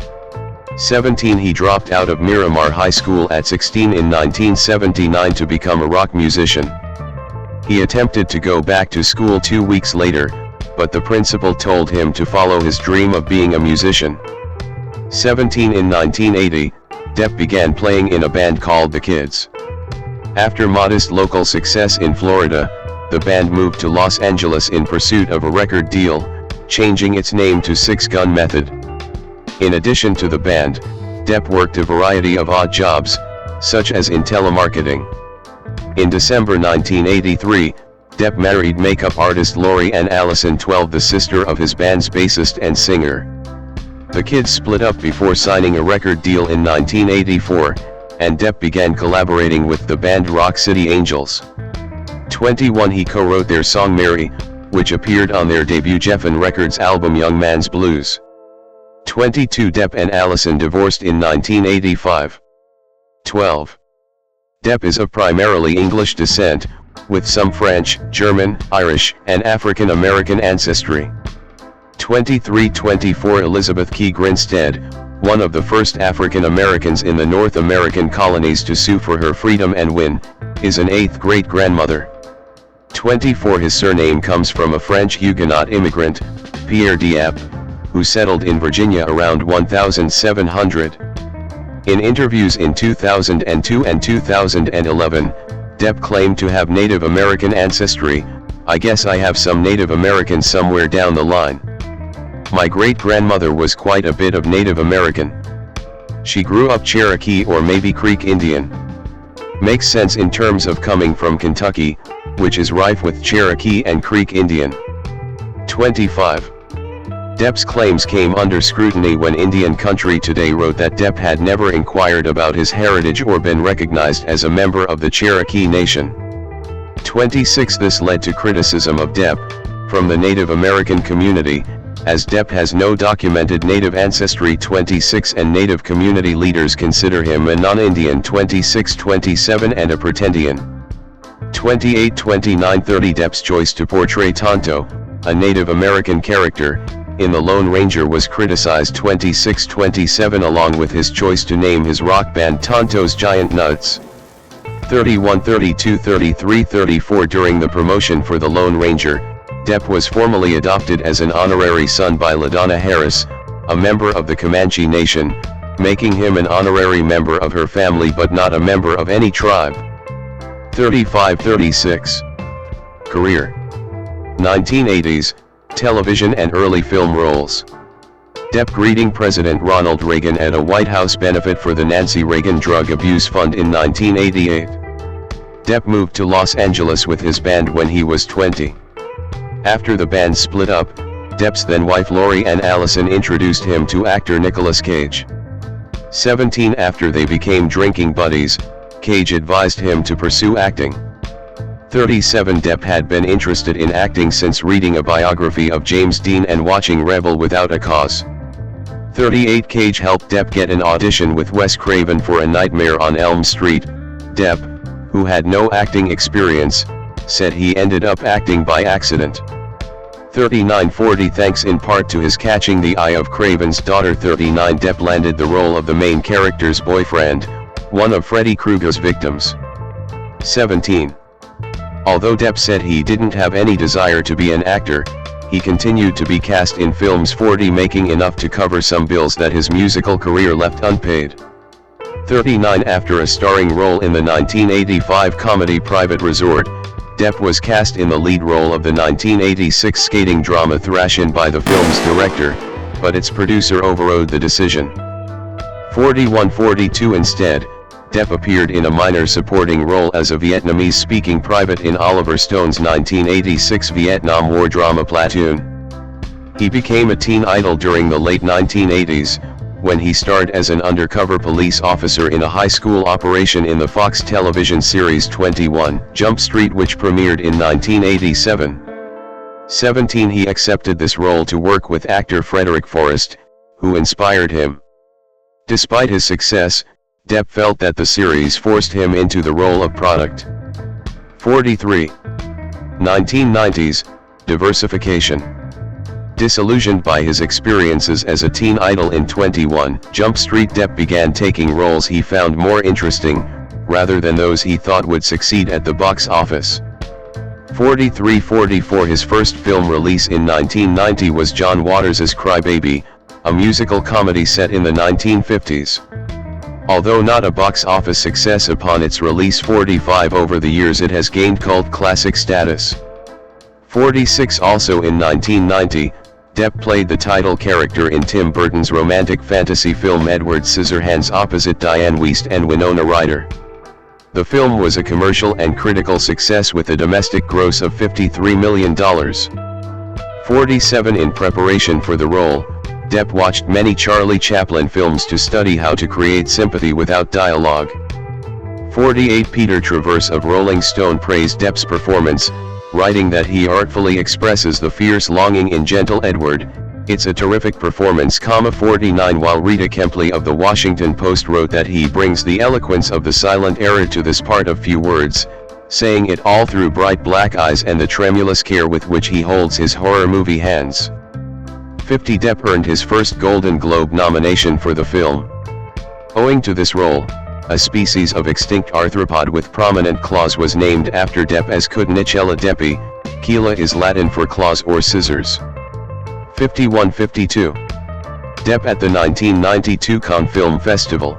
17, he dropped out of Miramar High School at 16 in 1979 to become a rock musician. He attempted to go back to school 2 weeks later, but the principal told him to follow his dream of being a musician. 17, in 1980, Depp began playing in a band called The Kids. After modest local success in Florida, the band moved to Los Angeles in pursuit of a record deal, changing its name to Six Gun Method. In addition to the band, Depp worked a variety of odd jobs, such as in telemarketing. In December 1983, Depp married makeup artist Lori Ann Allison 12, the sister of his band's bassist and singer. The Kids split up before signing a record deal in 1984, and Depp began collaborating with the band Rock City Angels. 21, he co-wrote their song Mary, which appeared on their debut Geffen Records album Young Man's Blues. 22, Depp and Allison divorced in 1985. 12. Depp is of primarily English descent, with some French, German, Irish, and African American ancestry. 23-24, Elizabeth Key Grinstead, one of the first African Americans in the North American colonies to sue for her freedom and win, is an 8th great-grandmother. 24, his surname comes from a French Huguenot immigrant, Pierre Dieppe, who settled in Virginia around 1700. In interviews in 2002 and 2011, Depp claimed to have Native American ancestry. "I guess I have some Native American somewhere down the line. My great-grandmother was quite a bit of Native American. She grew up Cherokee or maybe Creek Indian. Makes sense in terms of coming from Kentucky, which is rife with Cherokee and Creek Indian." 25. Depp's claims came under scrutiny when Indian Country Today wrote that Depp had never inquired about his heritage or been recognized as a member of the Cherokee Nation. 26. This led to criticism of Depp from the Native American community, as Depp has no documented Native ancestry. 26, and Native community leaders consider him a non-Indian. 26, 27, and a pretendian. 28, 29, 30, Depp's choice to portray Tonto, a Native American character, in The Lone Ranger was criticized. 26, 27, along with his choice to name his rock band Tonto's Giant Nuts. 31, 32, 33, 34, during the promotion for The Lone Ranger, Depp was formally adopted as an honorary son by LaDonna Harris, a member of the Comanche Nation, making him an honorary member of her family but not a member of any tribe. 35, 36. Career. 1980s, television and early film roles. Depp greeting President Ronald Reagan at a White House benefit for the Nancy Reagan Drug Abuse Fund in 1988. Depp moved to Los Angeles with his band when he was 20. After the band split up, Depp's then-wife Lori Ann Allison introduced him to actor Nicolas Cage. 17, after they became drinking buddies, Cage advised him to pursue acting. 37, Depp had been interested in acting since reading a biography of James Dean and watching Rebel Without a Cause. 38, Cage helped Depp get an audition with Wes Craven for A Nightmare on Elm Street. Depp, who had no acting experience, said he ended up acting by accident. 39, 40, thanks in part to his catching the eye of Craven's daughter. 39, Depp landed the role of the main character's boyfriend, one of Freddy Krueger's victims. 17. Although Depp said he didn't have any desire to be an actor, he continued to be cast in films, 40, making enough to cover some bills that his musical career left unpaid. 39. After a starring role in the 1985 comedy Private Resort, Depp was cast in the lead role of the 1986 skating drama Thrashin' by the film's director, but its producer overrode the decision. 41. 42. Instead, Depp appeared in a minor supporting role as a Vietnamese-speaking private in Oliver Stone's 1986 Vietnam War drama Platoon. He became a teen idol during the late 1980s, when he starred as an undercover police officer in a high school operation in the Fox television series 21 Jump Street, which premiered in 1987. 17. He accepted this role to work with actor Frederick Forrest, who inspired him. Despite his success, Depp felt that the series forced him into the role of product. 43. 1990s, diversification. Disillusioned by his experiences as a teen idol in 21 Jump Street, Depp began taking roles he found more interesting, rather than those he thought would succeed at the box office. 43. 44. His first film release in 1990 was John Waters's Cry Baby, a musical comedy set in the 1950s. Although not a box office success upon its release, 45, over the years it has gained cult classic status. 46. Also in 1990, Depp played the title character in Tim Burton's romantic fantasy film Edward Scissorhands opposite Diane Wiest and Winona Ryder. The film was a commercial and critical success with a domestic gross of $53 million. 47. In preparation for the role, Depp watched many Charlie Chaplin films to study how to create sympathy without dialogue. 48. Peter Travers of Rolling Stone praised Depp's performance, writing that he artfully expresses the fierce longing in Gentle Edward. It's a terrific performance. 49. While Rita Kempley of the Washington Post wrote that he brings the eloquence of the silent era to this part of few words, saying it all through bright black eyes and the tremulous care with which he holds his horror movie hands. 50. Depp earned his first Golden Globe nomination for the film. Owing to this role, a species of extinct arthropod with prominent claws was named after Depp as Cutnicella deppi. Quilla is Latin for claws or scissors. 51. 52. Depp at the 1992 Cannes Film Festival.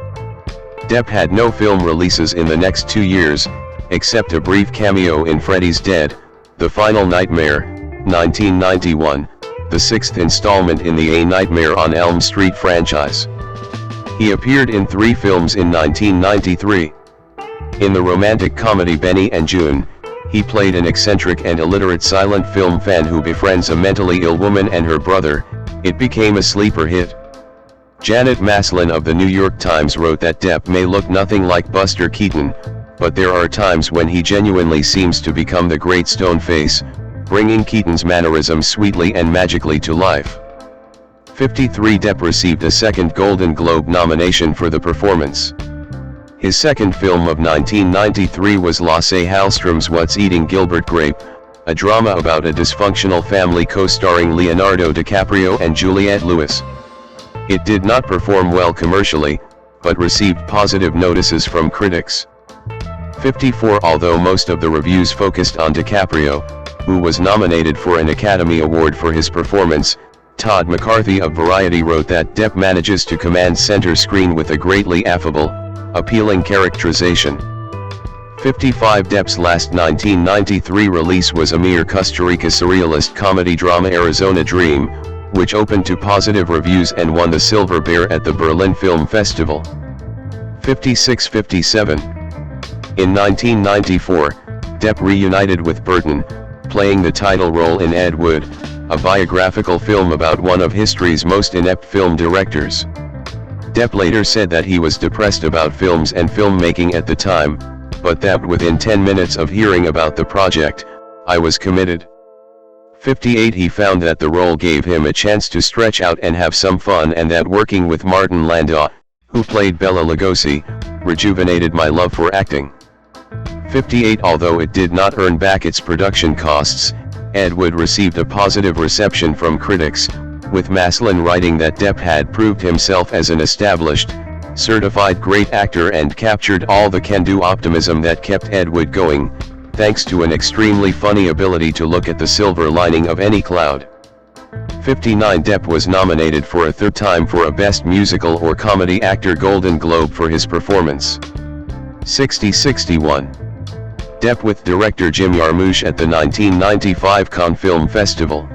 Depp had no film releases in the next 2 years, except a brief cameo in Freddy's Dead, The Final Nightmare, 1991, the sixth installment in the A Nightmare on Elm Street franchise. He appeared in 3 films in 1993. In the romantic comedy Benny and June, he played an eccentric and illiterate silent film fan who befriends a mentally ill woman and her brother. It became a sleeper hit. Janet Maslin of the New York Times wrote that Depp may look nothing like Buster Keaton, but there are times when he genuinely seems to become the great stone face, bringing Keaton's mannerisms sweetly and magically to life. 53. Depp received a second Golden Globe nomination for the performance. His second film of 1993 was Lasse Hallström's What's Eating Gilbert Grape, a drama about a dysfunctional family co-starring Leonardo DiCaprio and Juliette Lewis. It did not perform well commercially, but received positive notices from critics. 54. Although most of the reviews focused on DiCaprio, who was nominated for an Academy Award for his performance, Todd McCarthy of Variety wrote that Depp manages to command center screen with a greatly affable, appealing characterization. 55. Depp's last 1993 release was a mere Costa Rica surrealist comedy drama Arizona Dream, which opened to positive reviews and won the Silver Bear at the Berlin Film Festival. 56. 57. In 1994, Depp reunited with Burton, playing the title role in Ed Wood, a biographical film about one of history's most inept film directors. Depp later said that he was depressed about films and filmmaking at the time, but that within 10 minutes of hearing about the project, I was committed. 58. He found that the role gave him a chance to stretch out and have some fun, and that working with Martin Landau, who played Bela Lugosi, rejuvenated my love for acting. 58. Although it did not earn back its production costs, Ed Wood received a positive reception from critics, with Maslin writing that Depp had proved himself as an established, certified great actor and captured all the can-do optimism that kept Ed Wood going. thanks to an extremely funny ability to look at the silver lining of any cloud. 59. Depp was nominated for a third time for a Best Musical or Comedy Actor Golden Globe for his performance. 60-61. Depp with director Jim Jarmusch at the 1995 Cannes Film Festival.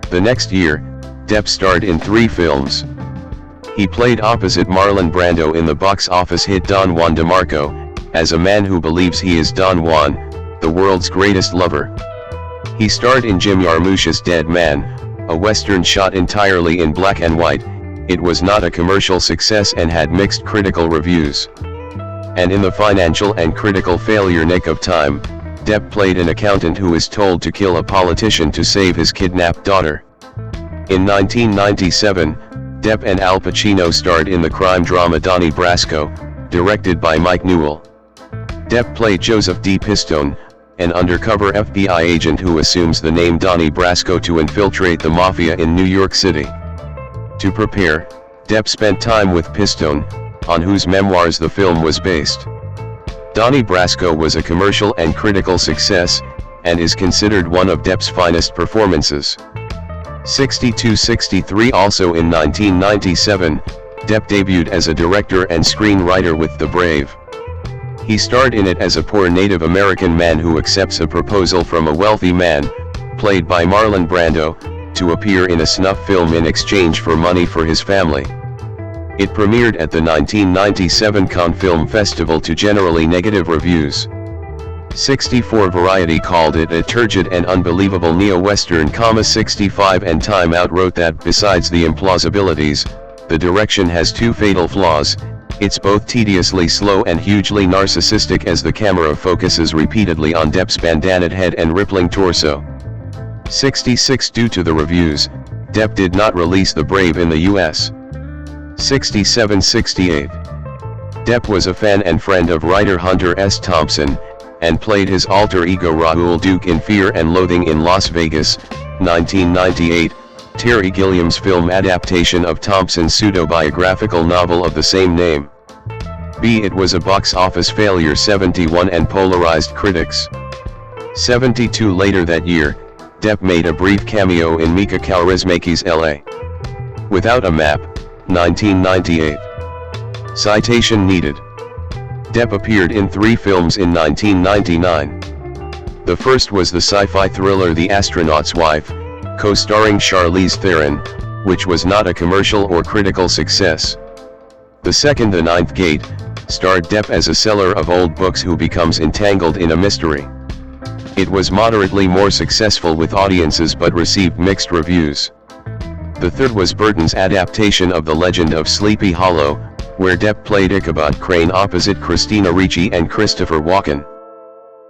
The next year, Depp starred in 3 films. He played opposite Marlon Brando in the box office hit Don Juan DeMarco, as a man who believes he is Don Juan, the world's greatest lover. He starred in Jim Jarmusch's Dead Man, a western shot entirely in black and white. It was not a commercial success and had mixed critical reviews. And in the financial and critical failure Nick of Time, Depp played an accountant who is told to kill a politician to save his kidnapped daughter. In 1997, Depp and Al Pacino starred in the crime drama Donnie Brasco, directed by Mike Newell. Depp played Joseph D. Pistone, an undercover FBI agent who assumes the name Donnie Brasco to infiltrate the mafia in New York City. To prepare, Depp spent time with Pistone, on whose memoirs the film was based. Donnie Brasco was a commercial and critical success, and is considered one of Depp's finest performances. 62-63. Also in 1997, Depp debuted as a director and screenwriter with The Brave. He starred in it as a poor Native American man who accepts a proposal from a wealthy man, played by Marlon Brando, to appear in a snuff film in exchange for money for his family. It premiered at the 1997 Cannes Film Festival to generally negative reviews. 64. Variety called it a turgid and unbelievable neo-western. 65. And Time Out wrote that besides the implausibilities, the direction has 2 fatal flaws. It's both tediously slow and hugely narcissistic as the camera focuses repeatedly on Depp's bandanaed head and rippling torso. 66. Due to the reviews, Depp did not release The Brave in the US. 67-68. Depp was a fan and friend of writer Hunter S. Thompson, and played his alter ego Raoul Duke in Fear and Loathing in Las Vegas, 1998, Terry Gilliam's film adaptation of Thompson's pseudo-biographical novel of the same name. It was a box office failure. 71. And polarized critics. 72. Later that year, Depp made a brief cameo in Mika Kaurismäki's L.A. Without a Map, 1998. Citation needed. Depp appeared in 3 films in 1999. The first was the sci-fi thriller The Astronaut's Wife, co-starring Charlize Theron, which was not a commercial or critical success. The second, The Ninth Gate, starred Depp as a seller of old books who becomes entangled in a mystery. It was moderately more successful with audiences but received mixed reviews. The third was Burton's adaptation of The Legend of Sleepy Hollow, where Depp played Ichabod Crane opposite Christina Ricci and Christopher Walken.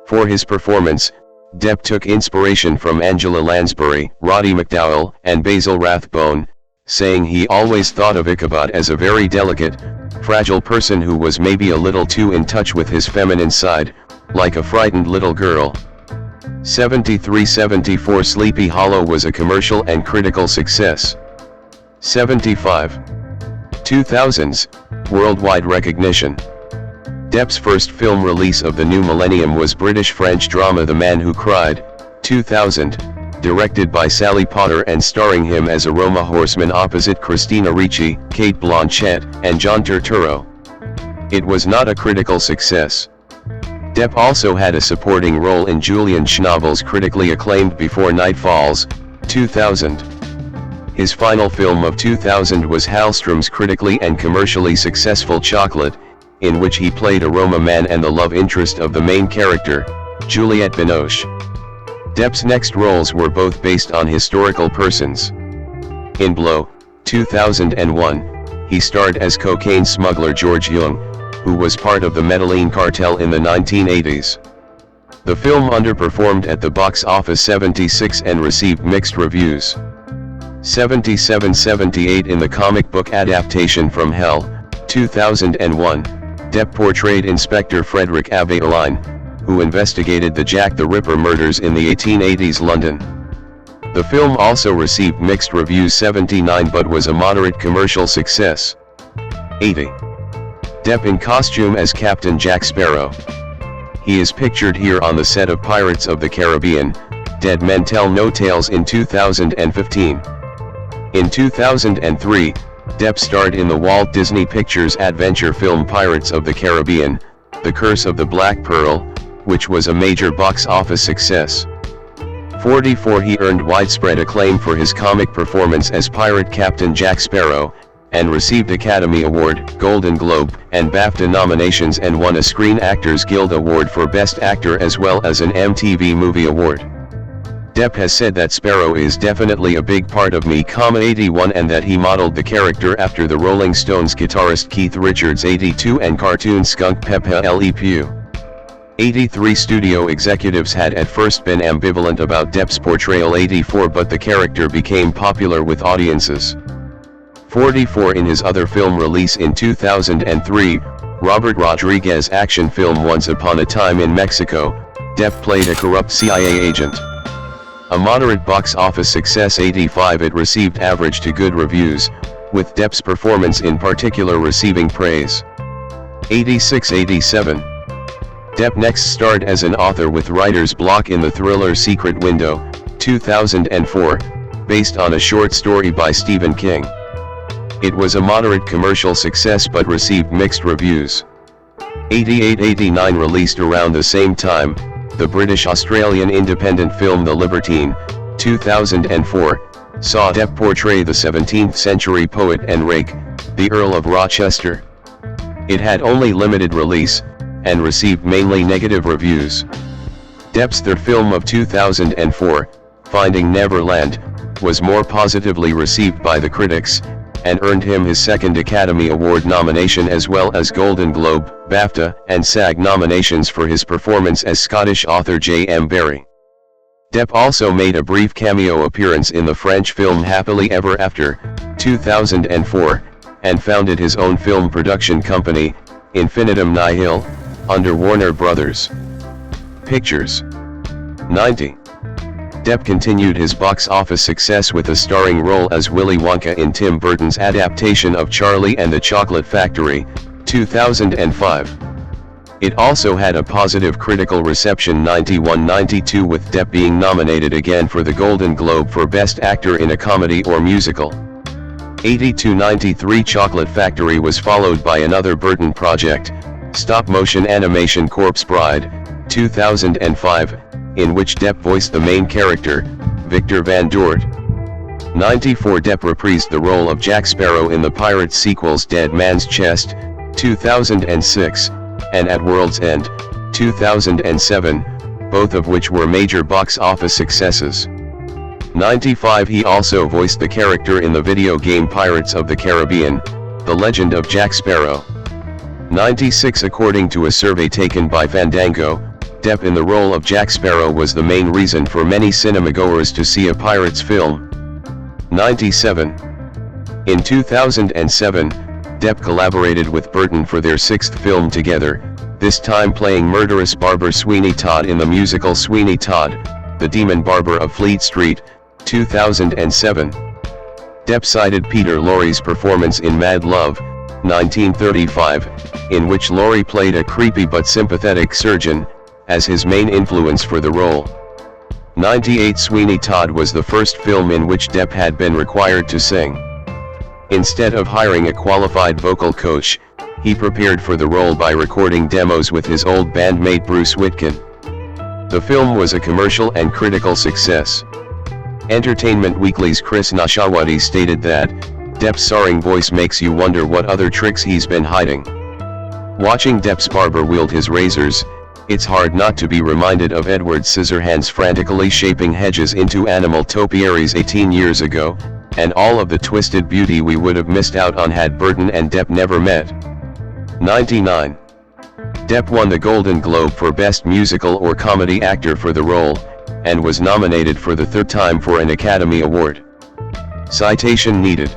For his performance, Depp took inspiration from Angela Lansbury, Roddy McDowall, and Basil Rathbone, saying he always thought of Ichabod as a very delicate, fragile person who was maybe a little too in touch with his feminine side, like a frightened little girl. 73-74. Sleepy Hollow was a commercial and critical success. 75. 2000s, worldwide recognition. Depp's first film release of the new millennium was British-French drama The Man Who Cried, 2000, directed by Sally Potter and starring him as a Roma horseman opposite Christina Ricci, Cate Blanchett, and John Turturro. It was not a critical success. Depp also had a supporting role in Julian Schnabel's critically acclaimed Before Night Falls, 2000. His final film of 2000 was Hallström's critically and commercially successful Chocolate, in which he played a Roma man and the love interest of the main character, Juliette Binoche. Depp's next roles were both based on historical persons. In Blow, 2001, he starred as cocaine smuggler George Jung, who was part of the Medellin cartel in the 1980s. The film underperformed at the box office 76 and received mixed reviews. 77-78. In the comic book adaptation From Hell, 2001, Depp portrayed Inspector Frederick Abbeline, who investigated the Jack the Ripper murders in the 1880s London. The film also received mixed reviews. 79 but was a moderate commercial success. 80. Depp in costume as Captain Jack Sparrow. He is pictured here on the set of Pirates of the Caribbean, Dead Men Tell No Tales in 2015. In 2003, Depp starred in the Walt Disney Pictures adventure film Pirates of the Caribbean, The Curse of the Black Pearl, which was a major box office success. 44 He earned widespread acclaim for his comic performance as pirate Captain Jack Sparrow, and received Academy Award, Golden Globe, and BAFTA nominations and won a Screen Actors Guild Award for Best Actor as well as an MTV Movie Award. Depp has said that Sparrow is definitely a big part of me, 81, and that he modeled the character after the Rolling Stones guitarist Keith Richards 82 and cartoon skunk Pepe Le Pew. 83 studio executives had at first been ambivalent about Depp's portrayal 84, but the character became popular with audiences. 44 In his other film release in 2003, Robert Rodriguez action film Once Upon a Time in Mexico, Depp played a corrupt CIA agent. A moderate box office success 85 It received average to good reviews, with Depp's performance in particular receiving praise. 86-87 Depp next starred as an author with writer's block in the thriller Secret Window, 2004, based on a short story by Stephen King. It was a moderate commercial success but received mixed reviews. 88-89 Released around the same time, the British-Australian independent film The Libertine, 2004, saw Depp portray the 17th-century poet and rake, the Earl of Rochester. It had only limited release, and received mainly negative reviews. Depp's third film of 2004, Finding Neverland, was more positively received by the critics, and earned him his second Academy Award nomination as well as Golden Globe, BAFTA, and SAG nominations for his performance as Scottish author J.M. Barrie. Depp also made a brief cameo appearance in the French film Happily Ever After, 2004, and founded his own film production company, Infinitum Nihil, under Warner Brothers Pictures. 90. Depp continued his box office success with a starring role as Willy Wonka in Tim Burton's adaptation of Charlie and the Chocolate Factory, 2005. It also had a positive critical reception 91-92 with Depp being nominated again for the Golden Globe for Best Actor in a Comedy or Musical. 82-93 Chocolate Factory was followed by another Burton project, stop-motion animation Corpse Bride, 2005, in which Depp voiced the main character, Victor Van Dort. 94 Depp reprised the role of Jack Sparrow in the Pirates sequels Dead Man's Chest, 2006, and At World's End, 2007, both of which were major box office successes. 95 He also voiced the character in the video game Pirates of the Caribbean, The Legend of Jack Sparrow. 96 According to a survey taken by Fandango, Depp in the role of Jack Sparrow was the main reason for many cinemagoers to see a Pirates film. 97. In 2007, Depp collaborated with Burton for their sixth film together, this time playing murderous barber Sweeney Todd in the musical Sweeney Todd, The Demon Barber of Fleet Street, 2007. Depp cited Peter Lorre's performance in Mad Love, 1935, in which Laurie played a creepy but sympathetic surgeon, as his main influence for the role. 98 Sweeney Todd was the first film in which Depp had been required to sing. Instead of hiring a qualified vocal coach, he prepared for the role by recording demos with his old bandmate Bruce Witkin. The film was a commercial and critical success. Entertainment Weekly's Chris Nashawati stated that, Depp's soaring voice makes you wonder what other tricks he's been hiding. Watching Depp's barber wield his razors, it's hard not to be reminded of Edward Scissorhands frantically shaping hedges into animal topiaries 18 years ago, and all of the twisted beauty we would have missed out on had Burton and Depp never met. 99. Depp won the Golden Globe for Best Musical or Comedy Actor for the role, and was nominated for the third time for an Academy Award. Citation needed.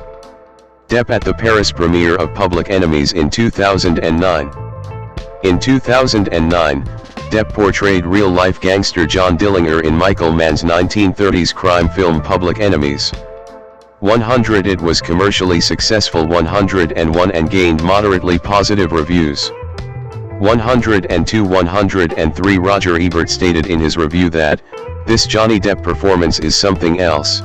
Depp at the Paris premiere of Public Enemies in 2009. In 2009, Depp portrayed real-life gangster John Dillinger in Michael Mann's 1930s crime film Public Enemies. 100 It was commercially successful 101 and gained moderately positive reviews. 102-103 Roger Ebert stated in his review that, "This Johnny Depp performance is something else.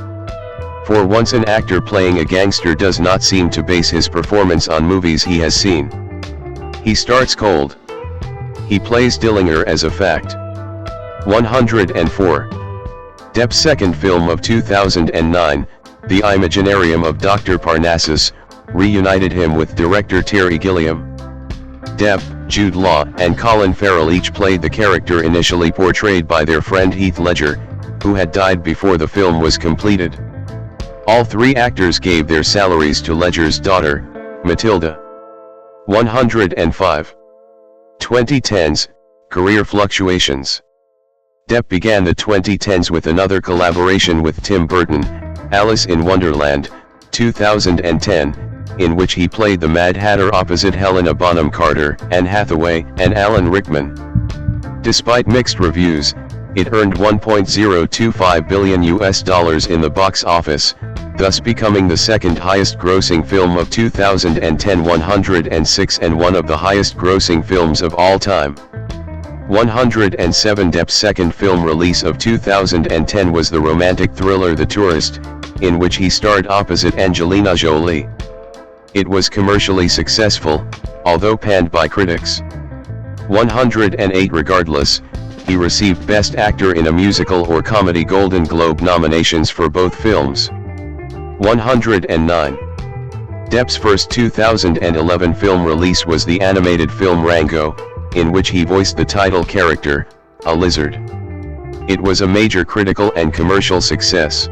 For once an actor playing a gangster does not seem to base his performance on movies he has seen. He starts cold. He plays Dillinger as a fact." 104. Depp's second film of 2009, The Imaginarium of Dr. Parnassus, reunited him with director Terry Gilliam. Depp, Jude Law, and Colin Farrell each played the character initially portrayed by their friend Heath Ledger, who had died before the film was completed. All three actors gave their salaries to Ledger's daughter, Matilda. 105. 2010s, Career Fluctuations. Depp began the 2010s with another collaboration with Tim Burton, Alice in Wonderland, 2010, in which he played the Mad Hatter opposite Helena Bonham Carter, Anne Hathaway, and Alan Rickman. Despite mixed reviews, it earned $1.025 billion in the box office, thus becoming the second highest grossing film of 2010, 106, and one of the highest grossing films of all time. 107. Depp's second film release of 2010 was the romantic thriller The Tourist, in which he starred opposite Angelina Jolie. It was commercially successful, although panned by critics. 108. Regardless, he received Best Actor in a Musical or Comedy Golden Globe nominations for both films. 109. Depp's first 2011 film release was the animated film Rango, in which he voiced the title character, a lizard. It was a major critical and commercial success.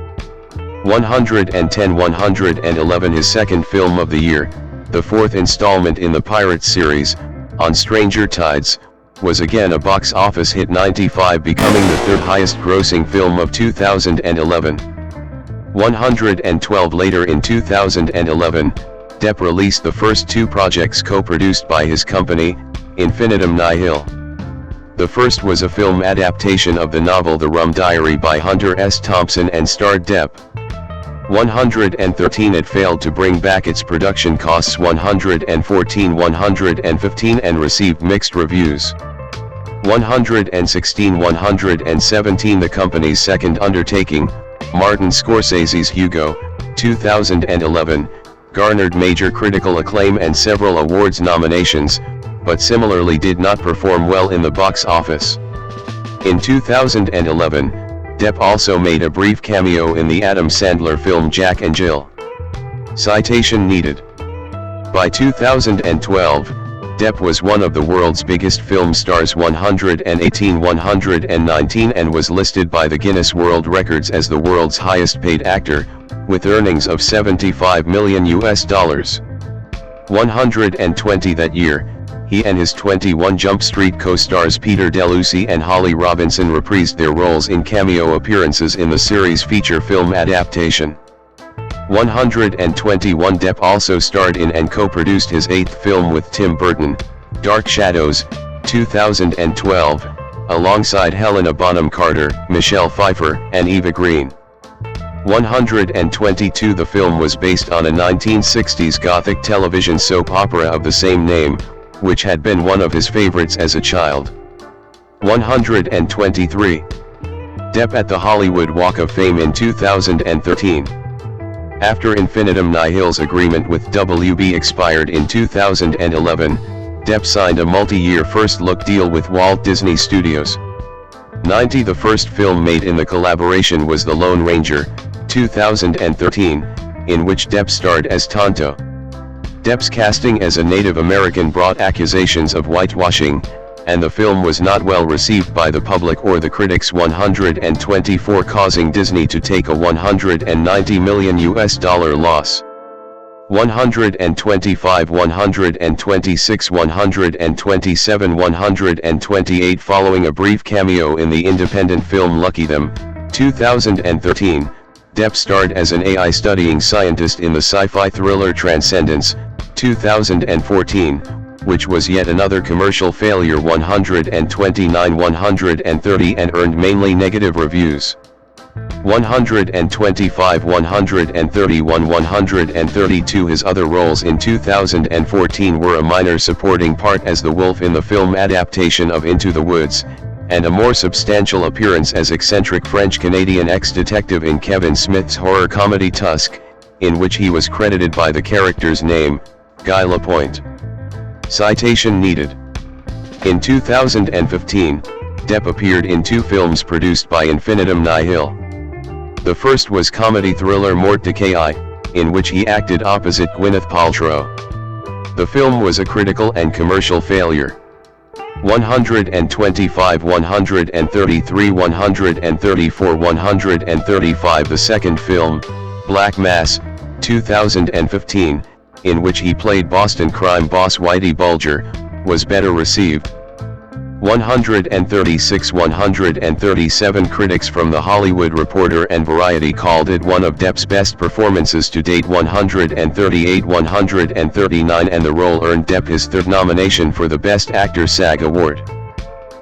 110-111 His second film of the year, the fourth installment in the Pirates series, On Stranger Tides, was again a box office hit, 95, becoming the third highest grossing film of 2011. 112 Later in 2011, Depp released the first two projects co-produced by his company, Infinitum Nihil. The first was a film adaptation of the novel The Rum Diary by Hunter S. Thompson and starred Depp. 113 It failed to bring back its production costs. 114-115 and received mixed reviews. 116-117 The company's second undertaking, Martin Scorsese's Hugo, 2011, garnered major critical acclaim and several awards nominations, but similarly did not perform well in the box office. In 2011, Depp also made a brief cameo in the Adam Sandler film Jack and Jill. Citation needed. By 2012, Depp was one of the world's biggest film stars, 118-119, and was listed by the Guinness World Records as the world's highest paid actor, with earnings of $75 million. 120 That year, he and his 21 Jump Street co-stars Peter DeLucy and Holly Robinson reprised their roles in cameo appearances in the series' feature film adaptation. 121 Depp also starred in and co-produced his eighth film with Tim Burton, Dark Shadows, 2012, alongside Helena Bonham Carter, Michelle Pfeiffer, and Eva Green. 122 The film was based on a 1960s Gothic television soap opera of the same name, which had been one of his favorites as a child. 123. Depp at the Hollywood Walk of Fame in 2013. After Infinitum Nihil's agreement with WB expired in 2011, Depp signed a multi-year first-look deal with Walt Disney Studios. 90 The first film made in the collaboration was The Lone Ranger, 2013, in which Depp starred as Tonto. Depp's casting as a Native American brought accusations of whitewashing, and the film was not well received by the public or the critics. 124 Causing Disney to take a $190 million loss. 125 126 127 128 Following a brief cameo in the independent film Lucky Them, 2013, Depp starred as an AI studying scientist in the sci-fi thriller Transcendence, 2014, which was yet another commercial failure. 129 130 and earned mainly negative reviews. 125, 131, 132. His other roles in 2014 were a minor supporting part as the wolf in the film adaptation of Into the Woods, and a more substantial appearance as eccentric French-Canadian ex-detective in Kevin Smith's horror comedy Tusk, in which he was credited by the character's name, Guy Lapointe. Citation needed. In 2015, Depp appeared in 2 films produced by Infinitum Nihil. The first was comedy thriller Mort Decay, in which he acted opposite Gwyneth Paltrow. The film was a critical and commercial failure. 125, 133, 134, 135. The second film, Black Mass, 2015, in which he played Boston crime boss Whitey Bulger, was better received. 136, 137. Critics from The Hollywood Reporter and Variety called it one of Depp's best performances to date. 138, 139. And the role earned Depp his 3rd nomination for the Best Actor SAG Award.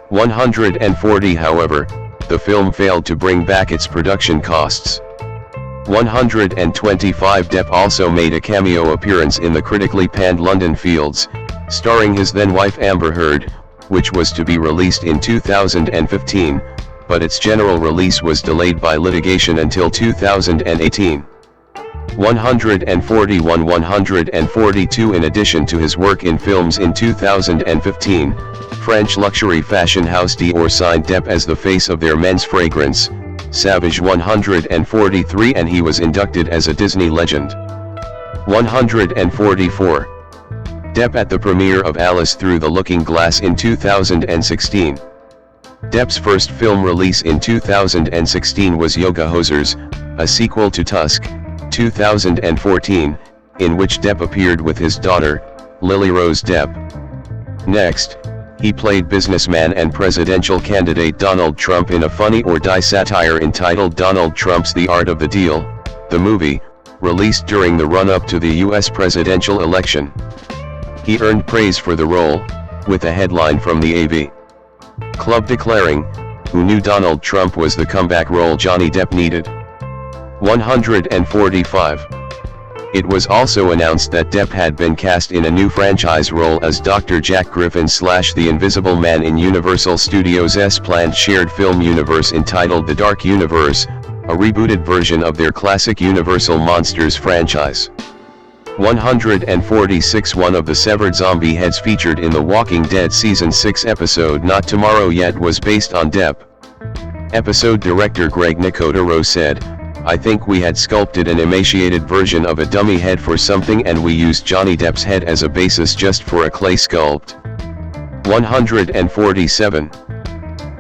140. However, the film failed to bring back its production costs. 125. Depp also made a cameo appearance in the critically panned London Fields, starring his then-wife Amber Heard, which was to be released in 2015, but its general release was delayed by litigation until 2018. 141, 142. In addition to his work in films in 2015, French luxury fashion house Dior signed Depp as the face of their men's fragrance, Savage. 143. And he was inducted as a Disney legend. 144. Depp at the premiere of Alice Through the Looking Glass in 2016. Depp's first film release in 2016 was Yoga Hosers, a sequel to Tusk, 2014, in which Depp appeared with his daughter, Lily Rose Depp. Next, he played businessman and presidential candidate Donald Trump in a funny or die satire entitled Donald Trump's The Art of the Deal, the movie, released during the run-up to the U.S. presidential election. He earned praise for the role, with a headline from the AV Club declaring, "Who knew Donald Trump was the comeback role Johnny Depp needed?" 145. It was also announced that Depp had been cast in a new franchise role as Dr. Jack Griffin / the Invisible Man in Universal Studios' planned shared film universe entitled The Dark Universe, a rebooted version of their classic Universal Monsters franchise. 146. One of the severed zombie heads featured in The Walking Dead Season 6 episode Not Tomorrow Yet was based on Depp. Episode director Greg Nicotero said, "I think we had sculpted an emaciated version of a dummy head for something and we used Johnny Depp's head as a basis just for a clay sculpt." 147.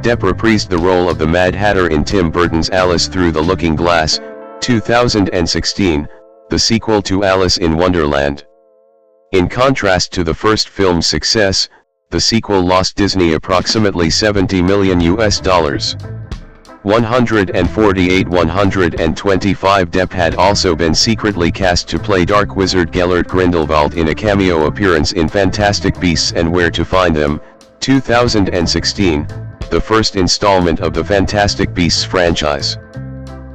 Depp reprised the role of the Mad Hatter in Tim Burton's Alice Through the Looking Glass, 2016, the sequel to Alice in Wonderland. In contrast to the first film's success, the sequel lost Disney approximately $70 million. 148, 125. Depp had also been secretly cast to play Dark Wizard Gellert Grindelwald in a cameo appearance in Fantastic Beasts and Where to Find Them, 2016, the first installment of the Fantastic Beasts franchise.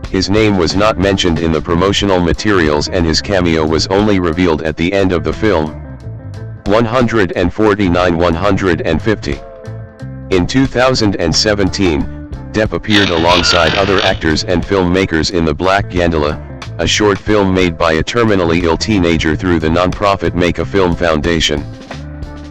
His name was not mentioned in the promotional materials and his cameo was only revealed at the end of the film. 149, 150. In 2017, Depp appeared alongside other actors and filmmakers in The Black Gandala, a short film made by a terminally ill teenager through the non-profit Make a Film Foundation.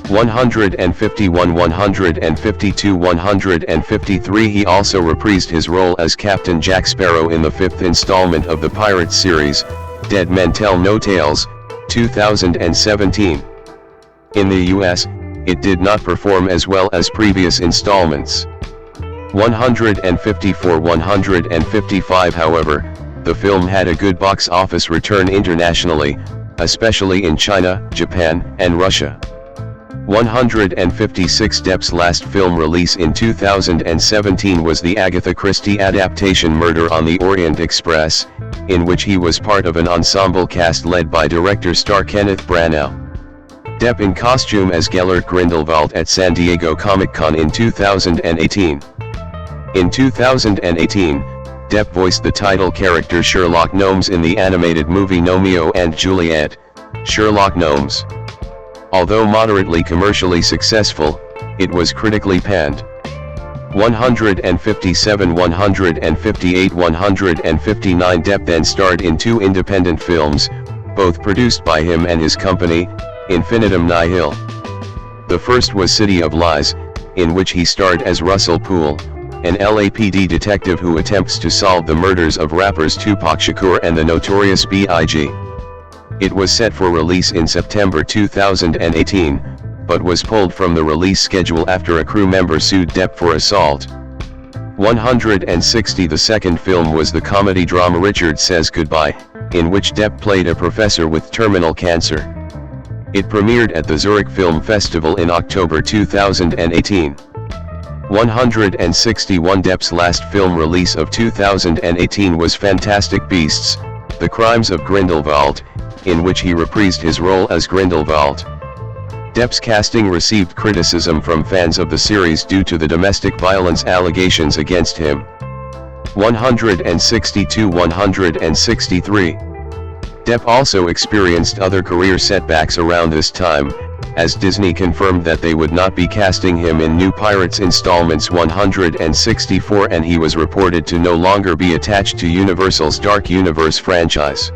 151, 152, 153. He also reprised his role as Captain Jack Sparrow in the 5th installment of the Pirates series, Dead Men Tell No Tales, 2017. In the US, it did not perform as well as previous installments. 154, 155. However, the film had a good box office return internationally, especially in China, Japan, and Russia. 156. Depp's last film release in 2017 was the Agatha Christie adaptation Murder on the Orient Express, in which he was part of an ensemble cast led by director star Kenneth Branagh. Depp in costume as Gellert Grindelwald at San Diego Comic-Con in 2018. In 2018, Depp voiced the title character Sherlock Gnomes in the animated movie Romeo and Juliet, Sherlock Gnomes. Although moderately commercially successful, it was critically panned. 157, 158, 159 Depp then starred in two independent films, both produced by him and his company, Infinitum Nihil. The first was City of Lies, in which he starred as Russell Poole, an LAPD detective who attempts to solve the murders of rappers Tupac Shakur and the Notorious B.I.G. It was set for release in September 2018, but was pulled from the release schedule after a crew member sued Depp for assault. 160 The second film was the comedy drama Richard Says Goodbye, in which Depp played a professor with terminal cancer. It premiered at the Zurich Film Festival in October 2018. 161 Depp's last film release of 2018 was Fantastic Beasts: The Crimes of Grindelwald, in which he reprised his role as Grindelwald. Depp's casting received criticism from fans of the series due to the domestic violence allegations against him. 162, 163 Depp also experienced other career setbacks around this time, as Disney confirmed that they would not be casting him in new Pirates installments 164, and he was reported to no longer be attached to Universal's Dark Universe franchise.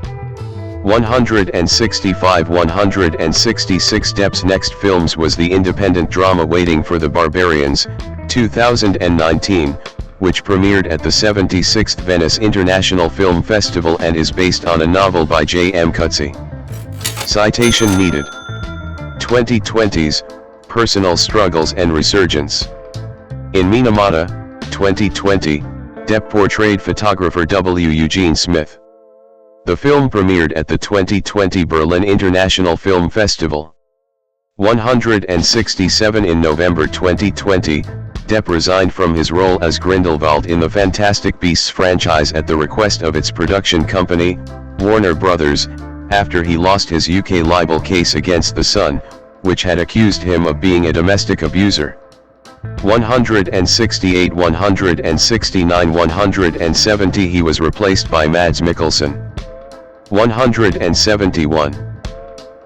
165, 166 Depp's next films was the independent drama Waiting for the Barbarians, 2019, which premiered at the 76th Venice International Film Festival and is based on a novel by J.M. Coetzee. Citation needed. 2020's Personal Struggles and Resurgence. In Minamata, 2020, Depp portrayed photographer W. Eugene Smith. The film premiered at the 2020 Berlin International Film Festival. 167 In November 2020, Depp resigned from his role as Grindelwald in the Fantastic Beasts franchise at the request of its production company, Warner Brothers, after he lost his UK libel case against The Sun, which had accused him of being a domestic abuser. 168, 169, 170 He was replaced by Mads Mikkelsen. 171.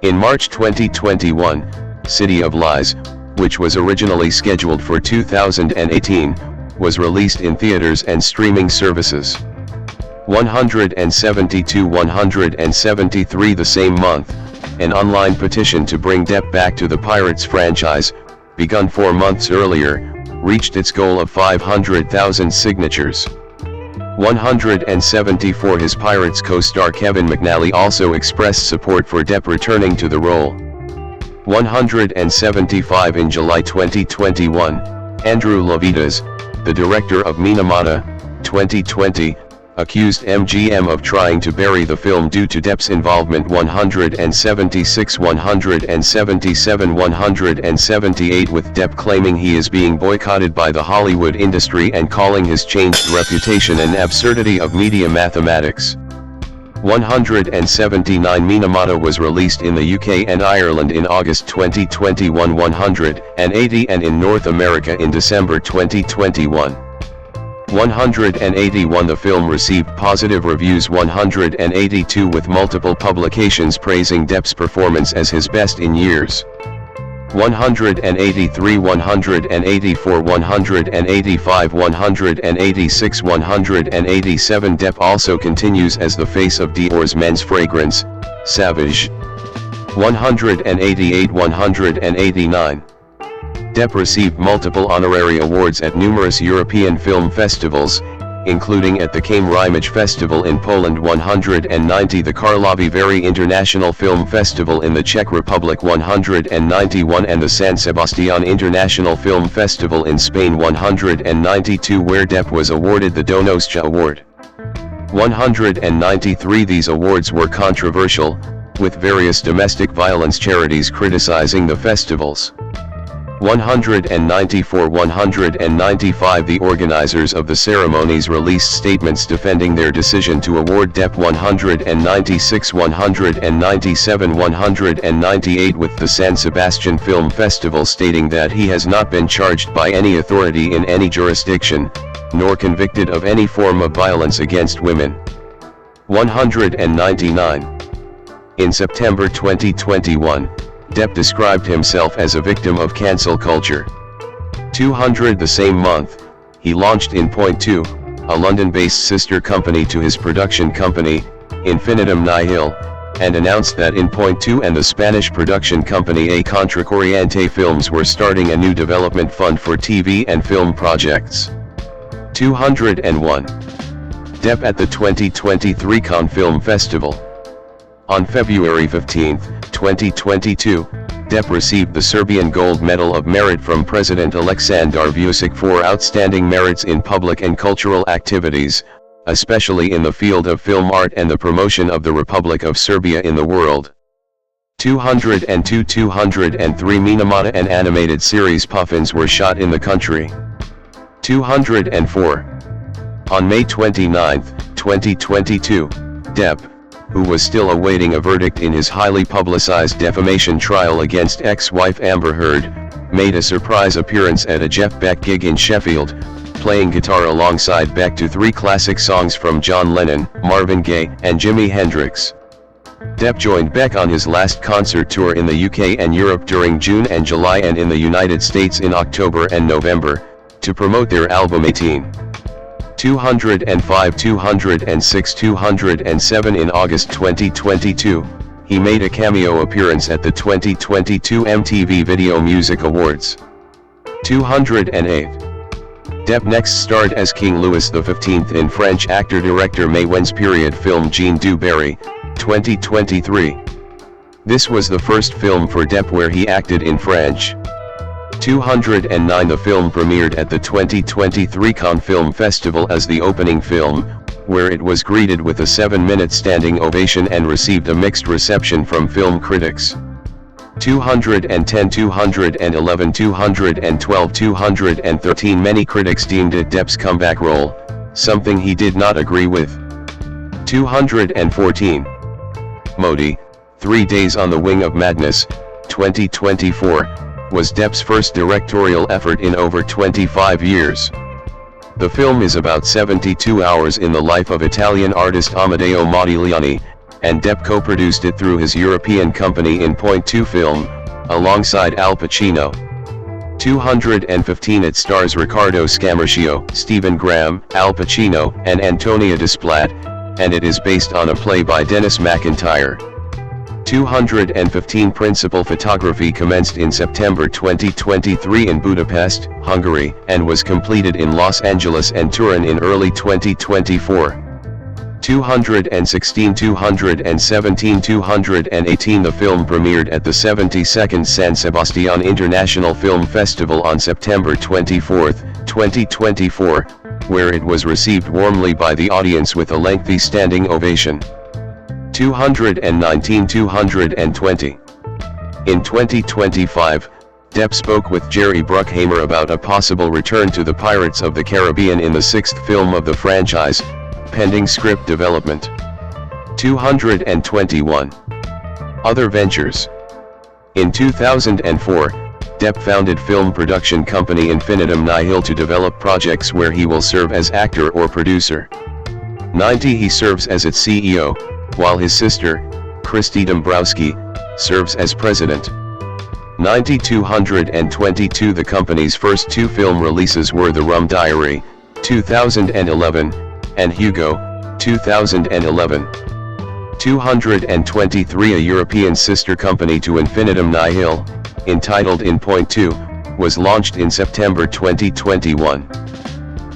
In March 2021, City of Lies, which was originally scheduled for 2018, was released in theaters and streaming services. 172, 173 The same month, an online petition to bring Depp back to the Pirates franchise, begun 4 months earlier, reached its goal of 500,000 signatures. 174 His Pirates co-star Kevin McNally also expressed support for Depp returning to the role. 175 In July 2021, Andrew Lovitas, the director of Minamata, 2020, accused MGM of trying to bury the film due to Depp's involvement. 176, 177, 178 With Depp claiming he is being boycotted by the Hollywood industry and calling his changed reputation an absurdity of media mathematics. 179 Minamata was released in the UK and Ireland in August 2021. 180 and in North America in December 2021. 181 The film received positive reviews. 182 With multiple publications praising Depp's performance as his best in years. 183, 184, 185, 186, 187 Depp also continues as the face of Dior's men's fragrance, Savage. 188, 189 Depp received multiple honorary awards at numerous European film festivals, including at the Came-Rimage Festival in Poland. 190 The Karlovy Vary International Film Festival in the Czech Republic. 191 and the San Sebastián International Film Festival in Spain. 192 where Depp was awarded the Donostia Award. 193 These awards were controversial, with various domestic violence charities criticizing the festivals. 194, 195 The organizers of the ceremonies released statements defending their decision to award Depp. 196, 197, 198 With the San Sebastian Film Festival stating that he has not been charged by any authority in any jurisdiction, nor convicted of any form of violence against women. 199. In September 2021, Depp described himself as a victim of cancel culture. 200. The same month, he launched In Point 2, a London-based sister company to his production company, Infinitum Nihil, and announced that In Point 2 and the Spanish production company A Contracorriente Films were starting a new development fund for TV and film projects. 201. Depp at the 2023 Cannes Film Festival. On February 15, 2022, Depp received the Serbian Gold Medal of Merit from President Aleksandar Vučić for outstanding merits in public and cultural activities, especially in the field of film art and the promotion of the Republic of Serbia in the world. 202. 203. Minamata and animated series Puffins were shot in the country. 204. On May 29, 2022, Depp, who was still awaiting a verdict in his highly publicized defamation trial against ex-wife Amber Heard, made a surprise appearance at a Jeff Beck gig in Sheffield, playing guitar alongside Beck to 3 classic songs from John Lennon, Marvin Gaye, and Jimi Hendrix. Depp joined Beck on his last concert tour in the UK and Europe during June and July, and in the United States in October and November, to promote their album 18. 205. 206. 207. In August 2022, he made a cameo appearance at the 2022 MTV Video Music Awards. 208. Depp next starred as King Louis XV in French actor-director Maïwen's period film Jean du Barry, 2023. This was the first film for Depp where he acted in French. 209. The film premiered at the 2023 Cannes Film Festival as the opening film, where it was greeted with a 7-minute standing ovation and received a mixed reception from film critics. 210. 211. 212. 213. Many critics deemed it Depp's comeback role, something he did not agree with. 214. Modi, 3 Days on the Wing of Madness, 2024, was Depp's first directorial effort in over 25 years. The film is about 72 hours in the life of Italian artist Amedeo Modigliani, and Depp co-produced it through his European company In Point 2 Film, alongside Al Pacino. 215. It stars Riccardo Scamarcio, Stephen Graham, Al Pacino, and Antonia Desplat, and it is based on a play by Dennis McIntyre. 215. Principal photography commenced in September 2023 in Budapest, Hungary, and was completed in Los Angeles and Turin in early 2024. 216. 217. 218. The film premiered at the 72nd San Sebastian International Film Festival on September 24, 2024, where it was received warmly by the audience with a lengthy standing ovation. 219. 220. In 2025, Depp spoke with Jerry Bruckheimer about a possible return to the Pirates of the Caribbean in the 6th film of the franchise, pending script development. 221. Other ventures. In 2004, Depp founded film production company Infinitum Nihil to develop projects where he will serve as actor or producer. 90. He serves as its CEO, while his sister, Christy Dombrowski, serves as president. 90. 222. The company's first 2 film releases were The Rum Diary, 2011, and Hugo, 2011. 223. A European sister company to Infinitum Nihil, entitled In Point 2, was launched in September 2021.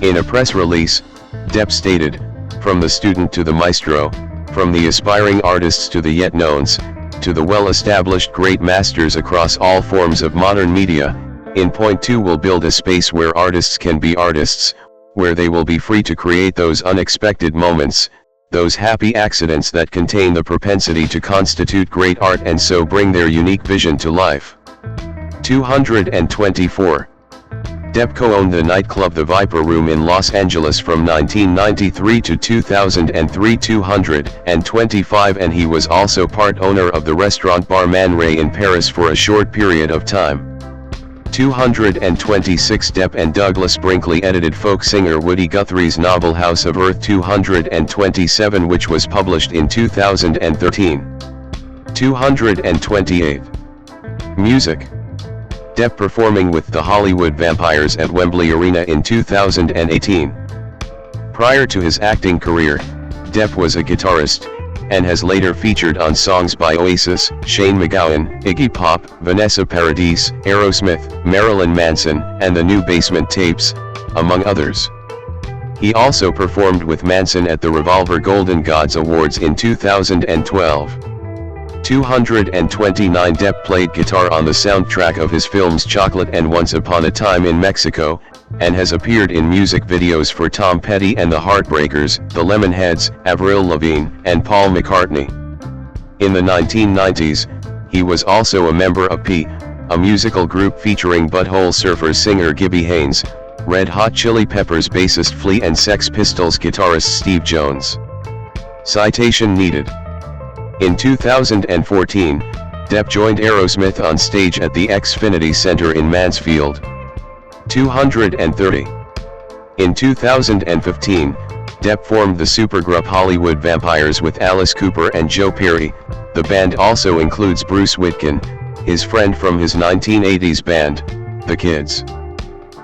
In a press release, Depp stated, "From the student to the maestro, from the aspiring artists to the yet-knowns, to the well-established great masters across all forms of modern media, In Point 2 will build a space where artists can be artists, where they will be free to create those unexpected moments, those happy accidents that contain the propensity to constitute great art and so bring their unique vision to life." 224. Depp co-owned the nightclub The Viper Room in Los Angeles from 1993 to 2003. 225. And he was also part owner of the restaurant Bar Man Ray in Paris for a short period of time. 226 Depp and Douglas Brinkley edited folk singer Woody Guthrie's novel House of Earth 227, which was published in 2013. 228. Music. Depp performing with the Hollywood Vampires at Wembley Arena in 2018. Prior to his acting career, Depp was a guitarist, and has later featured on songs by Oasis, Shane MacGowan, Iggy Pop, Vanessa Paradis, Aerosmith, Marilyn Manson, and the New Basement Tapes, among others. He also performed with Manson at the Revolver Golden Gods Awards in 2012. 229 Depp played guitar on the soundtrack of his films Chocolate and Once Upon a Time in Mexico, and has appeared in music videos for Tom Petty and the Heartbreakers, the Lemonheads, Avril Lavigne, and Paul McCartney. In the 1990s, he was also a member of P, a musical group featuring Butthole Surfers singer Gibby Haynes, Red Hot Chili Peppers bassist Flea and Sex Pistols guitarist Steve Jones. Citation needed. In 2014, Depp joined Aerosmith on stage at the Xfinity Center in Mansfield. 230. In 2015, Depp formed the supergroup Hollywood Vampires with Alice Cooper and Joe Perry. The band also includes Bruce Witkin, his friend from his 1980s band, The Kids.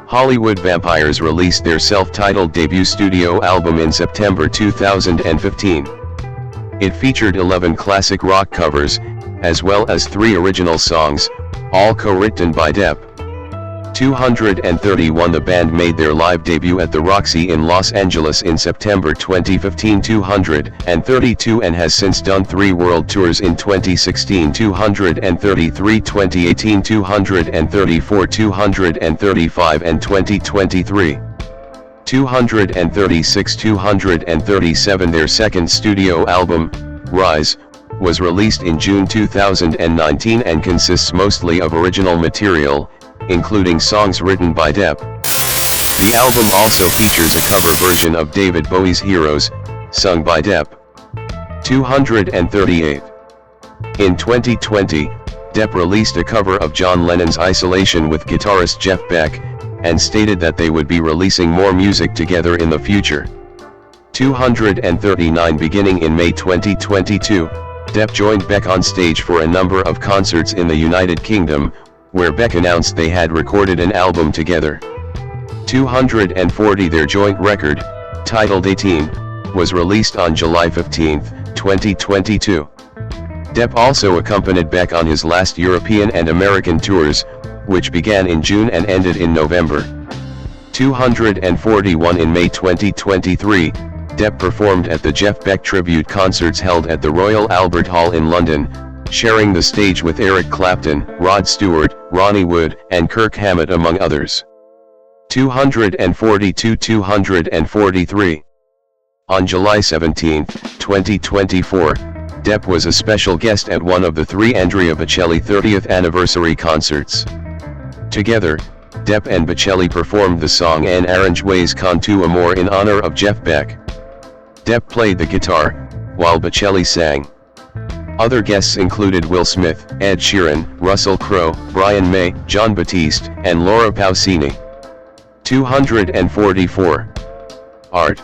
Hollywood Vampires released their self-titled debut studio album in September 2015. It featured 11 classic rock covers, as well as 3 original songs, all co-written by Depp. 231 The band made their live debut at the Roxy in Los Angeles in September 2015. 232 and has since done 3 world tours in 2016, 233, 2018, 234, 235 and 2023. 236, 237 Their second studio album, Rise, was released in June 2019 and consists mostly of original material, including songs written by Depp. The album also features a cover version of David Bowie's Heroes, sung by Depp. 238. In 2020, Depp released a cover of John Lennon's Isolation with guitarist Jeff Beck, and stated that they would be releasing more music together in the future. 239 Beginning in May 2022, Depp joined Beck on stage for a number of concerts in the United Kingdom, where Beck announced they had recorded an album together. 240 Their joint record, titled 18, was released on July 15, 2022. Depp also accompanied Beck on his last European and American tours, which began in June and ended in November. 241 In May 2023, Depp performed at the Jeff Beck tribute concerts held at the Royal Albert Hall in London, sharing the stage with Eric Clapton, Rod Stewart, Ronnie Wood, and Kirk Hammett among others. 242 243. On July 17, 2024, Depp was a special guest at one of the 3 Andrea Bocelli 30th anniversary concerts. Together, Depp and Bocelli performed the song En Arrangeways con tu amor in honor of Jeff Beck. Depp played the guitar, while Bocelli sang. Other guests included Will Smith, Ed Sheeran, Russell Crowe, Brian May, Jon Batiste, and Laura Pausini. 244. Art.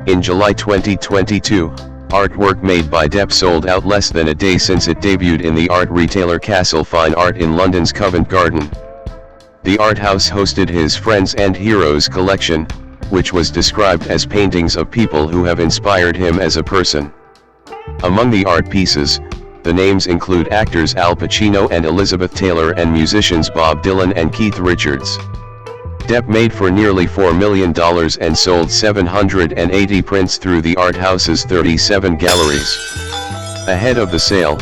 In July 2022, artwork made by Depp sold out less than a day since it debuted in the art retailer Castle Fine Art in London's Covent Garden. The art house hosted his Friends and Heroes collection, which was described as paintings of people who have inspired him as a person. Among the art pieces, the names include actors Al Pacino and Elizabeth Taylor and musicians Bob Dylan and Keith Richards. Depp made for nearly $4 million and sold 780 prints through the art house's 37 galleries. Ahead of the sale,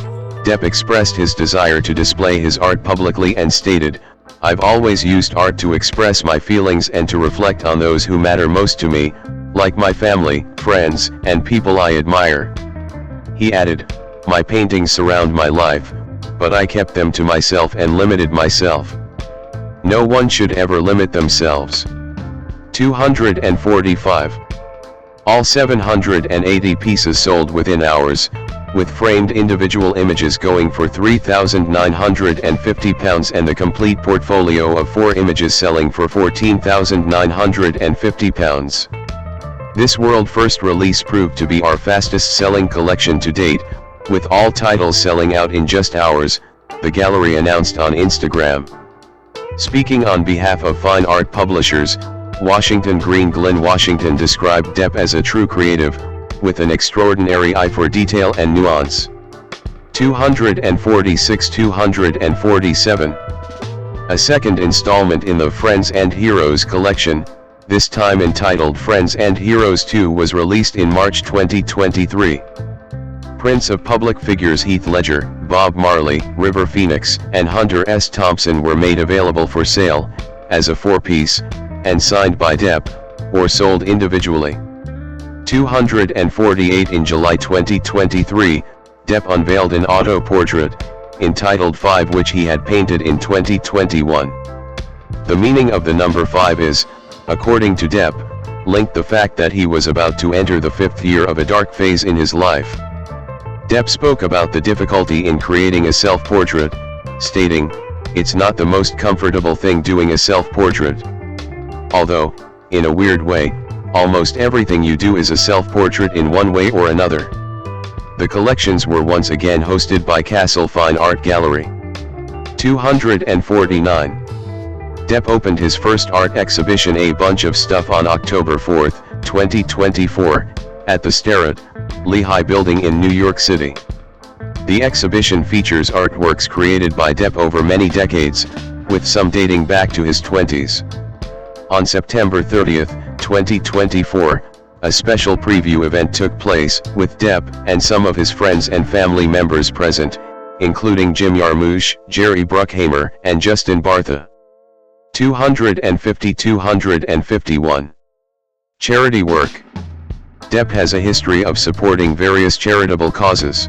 Depp expressed his desire to display his art publicly and stated, "I've always used art to express my feelings and to reflect on those who matter most to me, like my family, friends, and people I admire." He added, "My paintings surround my life, but I kept them to myself and limited myself. No one should ever limit themselves." 245. All 780 pieces sold within hours, with framed individual images going for £3,950 and the complete portfolio of 4 images selling for £14,950. This world-first release proved to be our fastest-selling collection to date, with all titles selling out in just hours, the gallery announced on Instagram. Speaking on behalf of fine art publishers, Washington Green Glenn Washington described Depp as a true creative, with an extraordinary eye for detail and nuance. 246-247. A second installment in the Friends and Heroes collection, this time entitled Friends and Heroes 2, was released in March 2023. Prints of public figures Heath Ledger, Bob Marley, River Phoenix, and Hunter S. Thompson were made available for sale, as a 4-piece, and signed by Depp, or sold individually. 248. In July 2023, Depp unveiled an auto-portrait, entitled 5, which he had painted in 2021. The meaning of the number 5 is, according to Depp, linked the fact that he was about to enter the 5th year of a dark phase in his life. Depp spoke about the difficulty in creating a self-portrait, stating, "It's not the most comfortable thing doing a self-portrait. Although, in a weird way, almost everything you do is a self-portrait in one way or another." The collections were once again hosted by Castle Fine Art Gallery. 249. Depp opened his first art exhibition A Bunch of Stuff on October 4, 2024, at the Starrett, Lehigh Building in New York City. The exhibition features artworks created by Depp over many decades, with some dating back to his 20s. On September 30, 2024, a special preview event took place, with Depp and some of his friends and family members present, including Jim Jarmusch, Jerry Bruckheimer, and Justin Bartha. 250-251. Charity work. Depp has a history of supporting various charitable causes.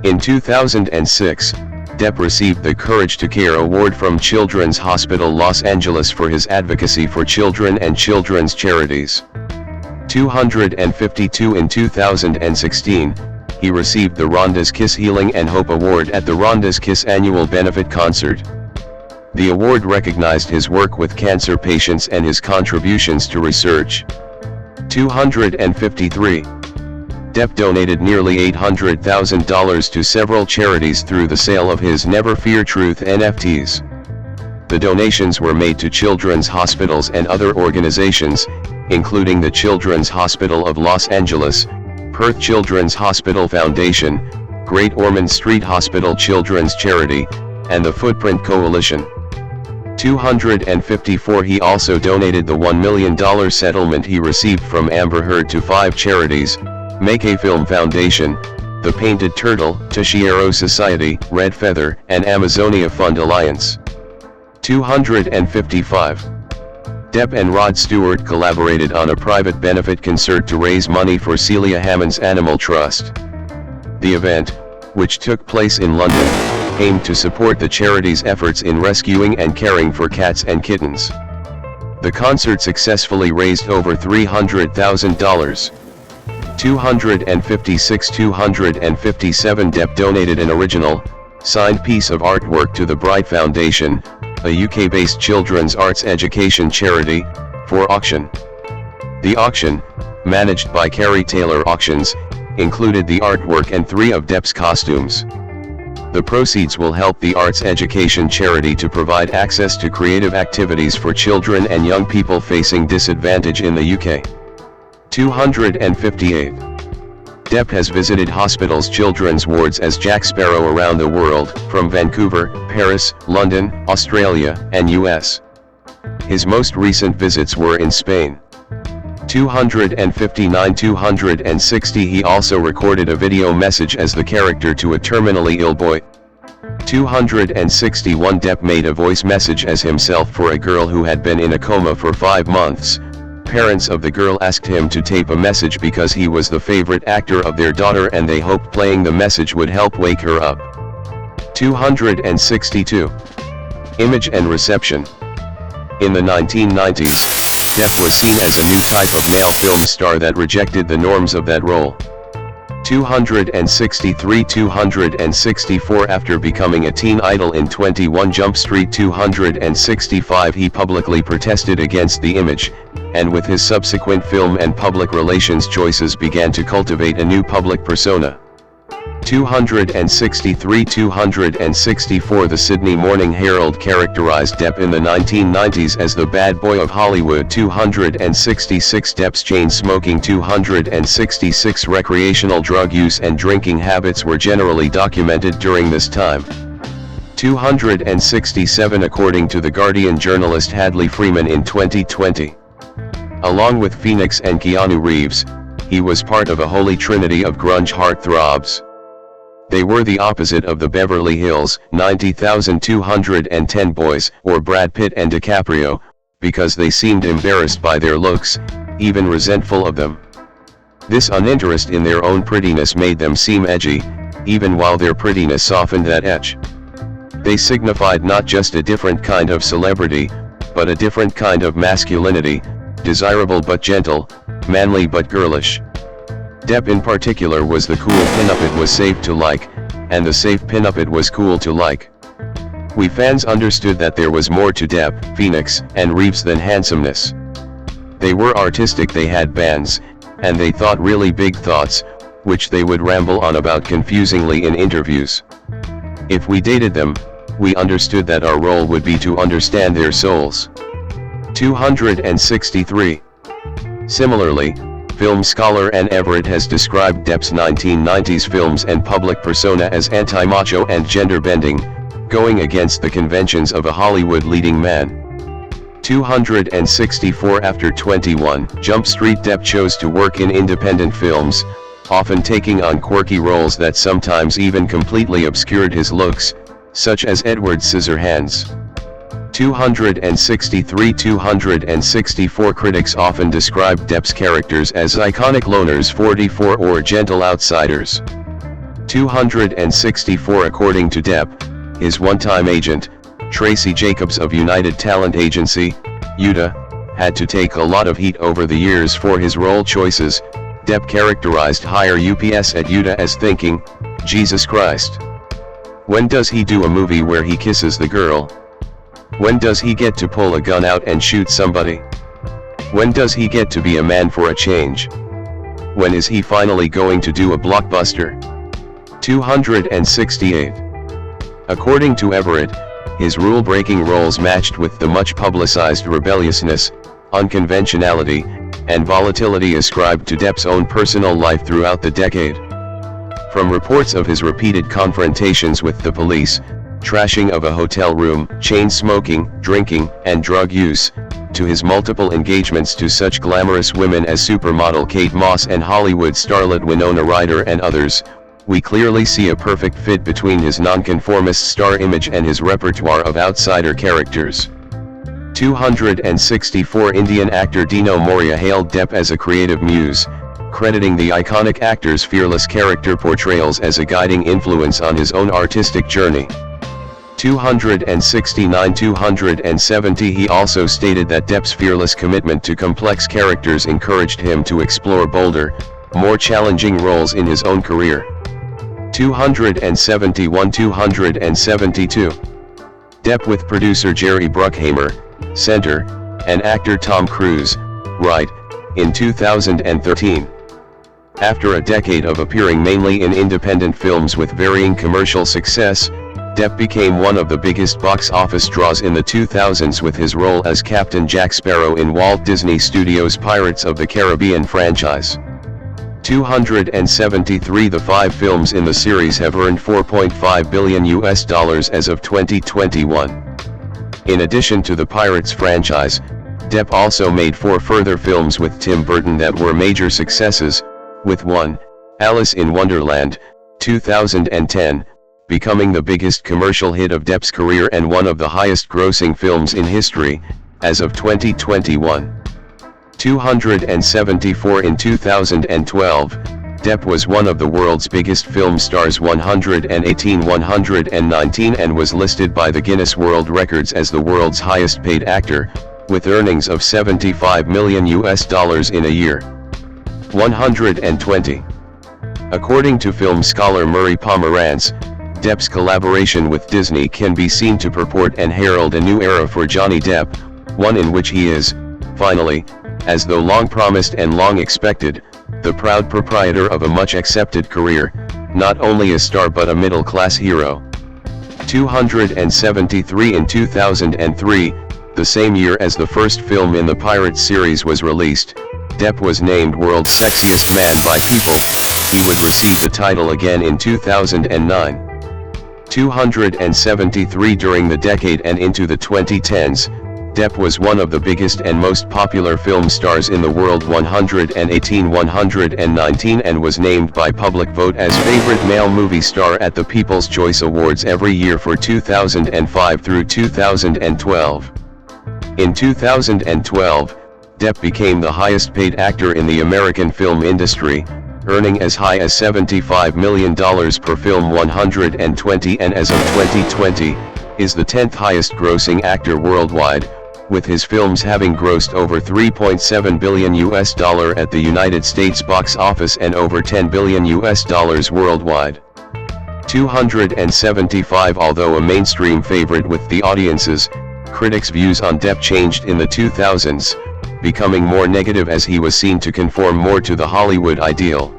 In 2006, Depp received the Courage to Care Award from Children's Hospital Los Angeles for his advocacy for children and children's charities. 252. In 2016, he received the Rhonda's Kiss Healing and Hope Award at the Rhonda's Kiss annual benefit concert. The award recognized his work with cancer patients and his contributions to research. 253. Depp donated nearly $800,000 to several charities through the sale of his Never Fear Truth NFTs. The donations were made to children's hospitals and other organizations, including the Children's Hospital of Los Angeles, Perth Children's Hospital Foundation, Great Ormond Street Hospital Children's Charity, and the Footprint Coalition. 254. He also donated the $1 million settlement he received from Amber Heard to 5 charities: Make a Film Foundation, The Painted Turtle, Teshiero Society, Red Feather, and Amazonia Fund Alliance. 255. Depp and Rod Stewart collaborated on a private benefit concert to raise money for Celia Hammond's Animal Trust. The event, which took place in London, aimed to support the charity's efforts in rescuing and caring for cats and kittens. The concert successfully raised over $300,000. 256-257. Depp donated an original, signed piece of artwork to the Bright Foundation, a UK-based children's arts education charity, for auction. The auction, managed by Carrie Taylor Auctions, included the artwork and 3 of Depp's costumes. The proceeds will help the arts education charity to provide access to creative activities for children and young people facing disadvantage in the UK. 258. Depp has visited hospitals' children's wards as Jack Sparrow around the world, from Vancouver, Paris, London, Australia, and US. His most recent visits were in Spain. 259-260. He also recorded a video message as the character to a terminally ill boy. 261. Depp made a voice message as himself for a girl who had been in a coma for 5 months. Parents of the girl asked him to tape a message because he was the favorite actor of their daughter and they hoped playing the message would help wake her up. 262. Image and reception. In the 1990s, Depp was seen as a new type of male film star that rejected the norms of that role. 264 After becoming a teen idol in 21 Jump Street 265 he publicly protested against the image, and with his subsequent film and public relations choices began to cultivate a new public persona. 264 The Sydney Morning Herald characterized Depp in the 1990s as the bad boy of Hollywood. 266 Depp's chain smoking. 266 Recreational drug use and drinking habits were generally documented during this time. 267 According to The Guardian journalist Hadley Freeman in 2020. Along with Phoenix and Keanu Reeves, he was part of a holy trinity of grunge heartthrobs. They were the opposite of the Beverly Hills 90,210 boys or Brad Pitt and DiCaprio, because they seemed embarrassed by their looks, even resentful of them. This uninterest in their own prettiness made them seem edgy, even while their prettiness softened that edge. They signified not just a different kind of celebrity, but a different kind of masculinity, desirable but gentle, manly but girlish. Depp in particular was the cool pinup it was safe to like, and the safe pinup it was cool to like. We fans understood that there was more to Depp, Phoenix, and Reeves than handsomeness. They were artistic, they had bands, and they thought really big thoughts, which they would ramble on about confusingly in interviews. If we dated them, we understood that our role would be to understand their souls. 263. Similarly, film scholar Ann Everett has described Depp's 1990s films and public persona as anti-macho and gender-bending, going against the conventions of a Hollywood leading man. 264 After 21 Jump Street Depp chose to work in independent films, often taking on quirky roles that sometimes even completely obscured his looks, such as Edward Scissorhands. 264 Critics often describe Depp's characters as iconic loners 44 or gentle outsiders. 264 According to Depp, his one-time agent, Tracy Jacobs of United Talent Agency, UTA, had to take a lot of heat over the years for his role choices. Depp characterized higher UPS at UTA as thinking, "Jesus Christ. When does he do a movie where he kisses the girl? When does he get to pull a gun out and shoot somebody? When does he get to be a man for a change? When is he finally going to do a blockbuster?" 268. According to Everett, his rule-breaking roles matched with the much-publicized rebelliousness, unconventionality, and volatility ascribed to Depp's own personal life throughout the decade. From reports of his repeated confrontations with the police, trashing of a hotel room, chain smoking, drinking, and drug use, to his multiple engagements to such glamorous women as supermodel Kate Moss and Hollywood starlet Winona Ryder and others, we clearly see a perfect fit between his nonconformist star image and his repertoire of outsider characters. 264 Indian actor Dino Moria hailed Depp as a creative muse, crediting the iconic actor's fearless character portrayals as a guiding influence on his own artistic journey. 270 He also stated that Depp's fearless commitment to complex characters encouraged him to explore bolder, more challenging roles in his own career. 272 Depp with producer Jerry Bruckheimer, center, and actor Tom Cruise, right, in 2013. After a decade of appearing mainly in independent films with varying commercial success, Depp became one of the biggest box office draws in the 2000s with his role as Captain Jack Sparrow in Walt Disney Studios' Pirates of the Caribbean franchise. 273 The 5 films in the series have earned $4.5 billion as of 2021. In addition to the Pirates franchise, Depp also made 4 further films with Tim Burton that were major successes, with 1, Alice in Wonderland, 2010, becoming the biggest commercial hit of Depp's career and one of the highest-grossing films in history, as of 2021. 274 In 2012, Depp was one of the world's biggest film stars 119 and was listed by the Guinness World Records as the world's highest-paid actor, with earnings of $75 million in a year. 120. According to film scholar Murray Pomerantz, Depp's collaboration with Disney can be seen to purport and herald a new era for Johnny Depp, one in which he is, finally, as though long promised and long expected, the proud proprietor of a much accepted career, not only a star but a middle-class hero. 273 In 2003, the same year as the first film in the Pirates series was released, Depp was named World's Sexiest Man by People. He would receive the title again in 2009. 273 During the decade and into the 2010s, Depp was one of the biggest and most popular film stars in the world, 119 and was named by public vote as favorite male movie star at the People's Choice Awards every year for 2005 through 2012. In 2012, Depp became the highest paid actor in the American film industry, earning as high as $75 million per film, 120, and as of 2020, is the 10th highest grossing actor worldwide, with his films having grossed over $3.7 billion at the United States box office and over $10 billion worldwide. 275 Although a mainstream favorite with the audiences, critics' views on Depp changed in the 2000s, becoming more negative as he was seen to conform more to the Hollywood ideal.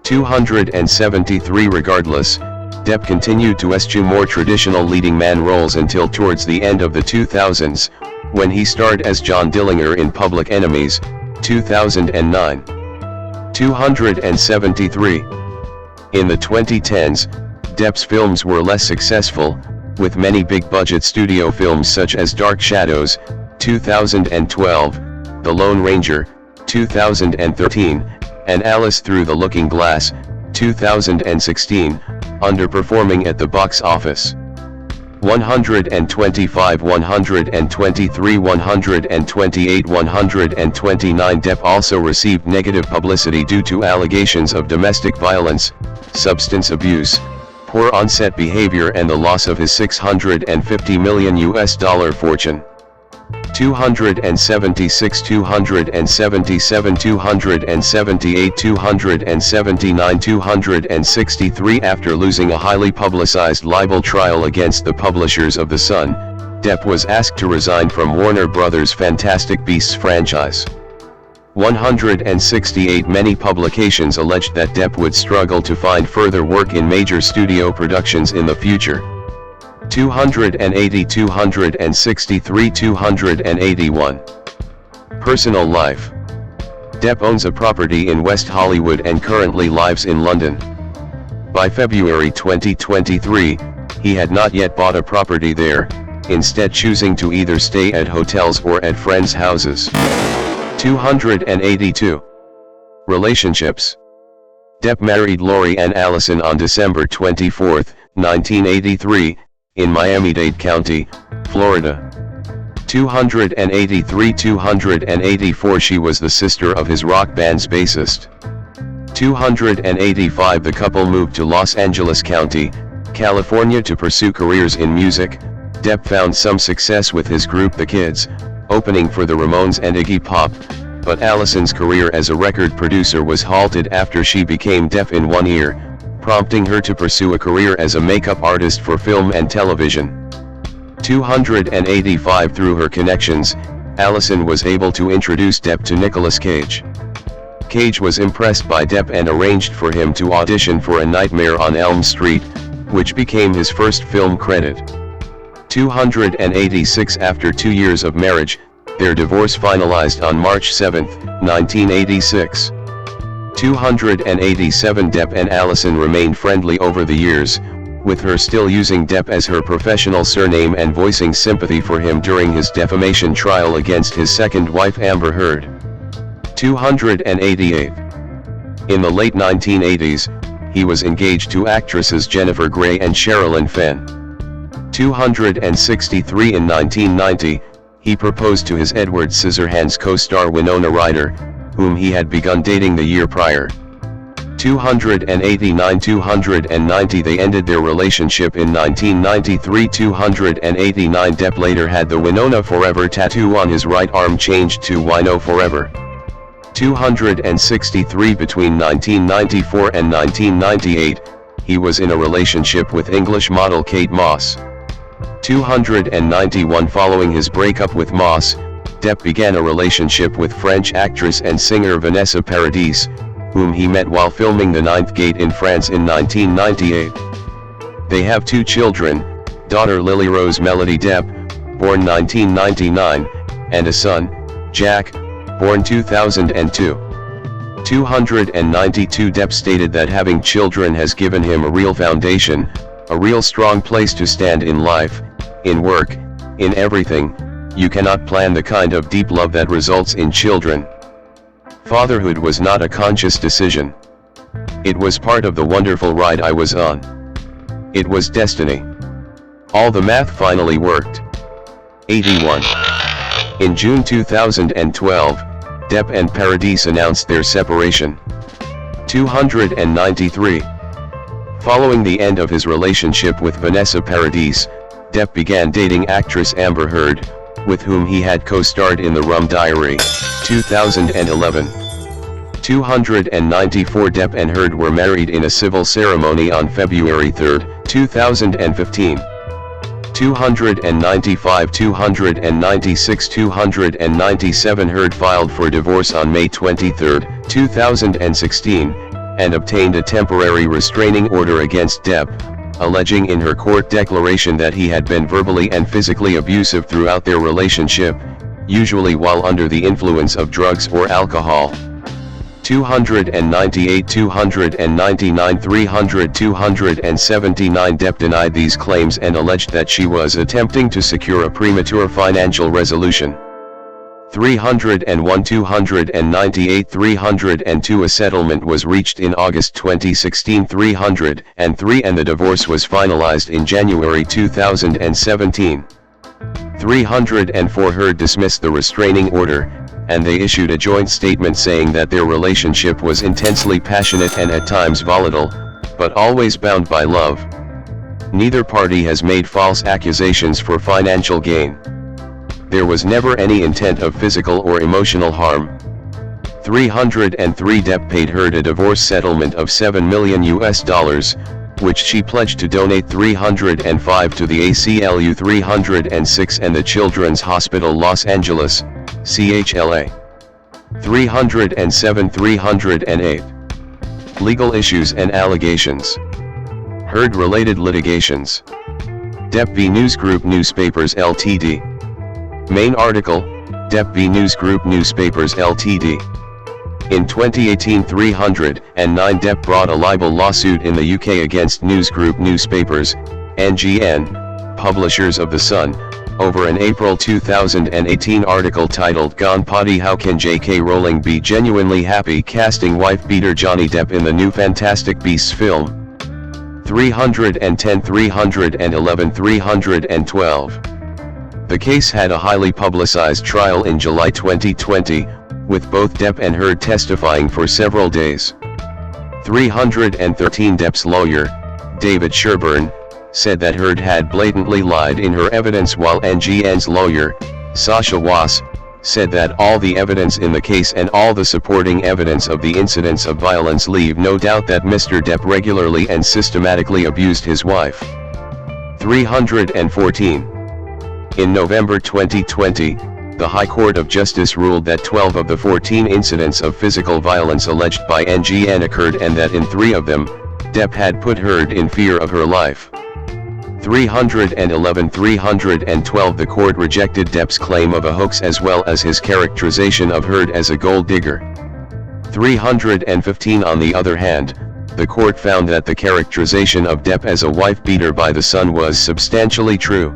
273 Regardless, Depp continued to eschew more traditional leading man roles until towards the end of the 2000s, when he starred as John Dillinger in Public Enemies, 2009. 273. In the 2010s, Depp's films were less successful, with many big-budget studio films such as Dark Shadows, 2012, The Lone Ranger, 2013, and Alice Through the Looking Glass, 2016, underperforming at the box office. 125 123 128 129 Depp also received negative publicity due to allegations of domestic violence, substance abuse, poor on-set behavior and the loss of his $650 million fortune. 276 277 278 279 263 After losing a highly publicized libel trial against the publishers of The Sun, Depp was asked to resign from Warner Bros.' Fantastic Beasts franchise. 168 Many publications alleged that Depp would struggle to find further work in major studio productions in the future. 280 263 281 Personal life. Depp owns a property in West Hollywood and currently lives in London. By February 2023, he had not yet bought a property there, instead choosing to either stay at hotels or at friends' houses. 282 Relationships. Depp married Lori Ann Allison on December 24, 1983, in Miami-Dade County, Florida. 283 284 She was the sister of his rock band's bassist. 285 The couple moved to Los Angeles County, California to pursue careers in music. Depp found some success with his group The Kids, opening for the Ramones and Iggy Pop, but Allison's career as a record producer was halted after she became deaf in one ear, prompting her to pursue a career as a makeup artist for film and television. 285 Through her connections, Allison was able to introduce Depp to Nicolas Cage. Cage was impressed by Depp and arranged for him to audition for A Nightmare on Elm Street, which became his first film credit. 286 After 2 years of marriage, their divorce finalized on March 7, 1986. 287 Depp and Allison remained friendly over the years, with her still using Depp as her professional surname and voicing sympathy for him during his defamation trial against his second wife Amber Heard. 288 In the late 1980s, he was engaged to actresses Jennifer Grey and Sherilyn Fenn. 263 In 1990, he proposed to his Edward Scissorhands co-star Winona Ryder, whom he had begun dating the year prior. 289 290 They ended their relationship in 1993. 289 Depp later had the Winona Forever tattoo on his right arm changed to Wino Forever. 263 between 1994 and 1998, he was in a relationship with English model Kate Moss. 291 following his breakup with Moss, Depp began a relationship with French actress and singer Vanessa Paradis, whom he met while filming The Ninth Gate in France in 1998. They have 2 children, daughter Lily Rose Melody Depp, born 1999, and a son, Jack, born 2002. 292 Depp stated that having children has given him a real foundation, a real strong place to stand in life, in work, in everything. You cannot plan the kind of deep love that results in children. Fatherhood was not a conscious decision. It was part of the wonderful ride I was on. It was destiny. All the math finally worked. 81. In June 2012, Depp and Paradis announced their separation. 293. Following the end of his relationship with Vanessa Paradis, Depp began dating actress Amber Heard, with whom he had co-starred in The Rum Diary, 2011. 294 Depp and Heard were married in a civil ceremony on February 3, 2015. 295 296 297 Heard filed for divorce on May 23, 2016, and obtained a temporary restraining order against Depp, alleging in her court declaration that he had been verbally and physically abusive throughout their relationship, usually while under the influence of drugs or alcohol. 298 299 300 279 Depp denied these claims and alleged that she was attempting to secure a premature financial resolution. 301 298 302 A settlement was reached in August 2016. 303 and the divorce was finalized in January 2017. 304 Heard dismissed the restraining order, and they issued a joint statement saying that their relationship was intensely passionate and at times volatile, but always bound by love. Neither party has made false accusations for financial gain. There was never any intent of physical or emotional harm. 303 Depp paid Heard a divorce settlement of $7 million, which she pledged to donate 305 to the ACLU 306 and the Children's Hospital Los Angeles, CHLA. 307 308. Legal issues and allegations. Heard-related litigations. Depp v. News Group Newspapers Ltd. Main article, Depp v. News Group Newspapers Ltd. In 2018 309 Depp brought a libel lawsuit in the UK against News Group Newspapers, NGN, publishers of The Sun, over an April 2018 article titled "Gone Potty How Can J.K. Rowling Be Genuinely Happy Casting Wife-Beater Johnny Depp in the New Fantastic Beasts Film?" 310 311 312. The case had a highly publicized trial in July 2020, with both Depp and Heard testifying for several days. 313 Depp's lawyer, David Sherburne, said that Heard had blatantly lied in her evidence, while NGN's lawyer, Sasha Wass, said that all the evidence in the case and all the supporting evidence of the incidents of violence leave no doubt that Mr. Depp regularly and systematically abused his wife. 314. In November 2020, the High Court of Justice ruled that 12 of the 14 incidents of physical violence alleged by NGN occurred, and that in 3 of them, Depp had put Heard in fear of her life. 311 312 The court rejected Depp's claim of a hoax as well as his characterization of Heard as a gold digger. 315 On the other hand, the court found that the characterization of Depp as a wife-beater by The Sun was substantially true.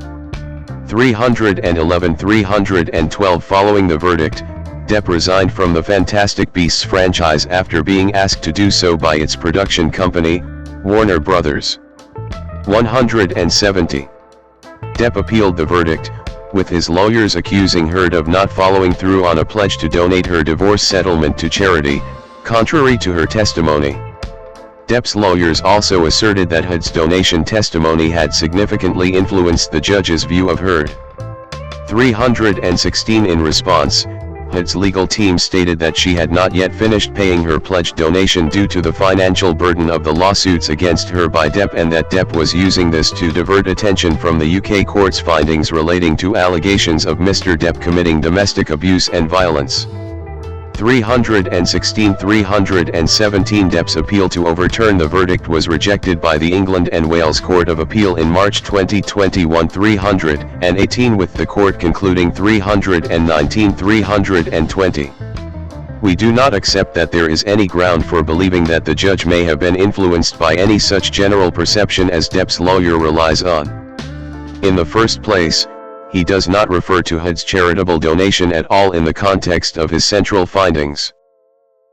311 312 Following the verdict, Depp resigned from the Fantastic Beasts franchise after being asked to do so by its production company, Warner Brothers. 170. Depp appealed the verdict, with his lawyers accusing Heard of not following through on a pledge to donate her divorce settlement to charity, contrary to her testimony. Depp's lawyers also asserted that Heard's donation testimony had significantly influenced the judge's view of Heard. 316 In response, Heard's legal team stated that she had not yet finished paying her pledged donation due to the financial burden of the lawsuits against her by Depp, and that Depp was using this to divert attention from the UK court's findings relating to allegations of Mr. Depp committing domestic abuse and violence. 317 Depp's appeal to overturn the verdict was rejected by the England and Wales Court of Appeal in March 2021. 318 with the court concluding 320. We do not accept that there is any ground for believing that the judge may have been influenced by any such general perception as Depp's lawyer relies on. In the first place, he does not refer to Heard's charitable donation at all in the context of his central findings.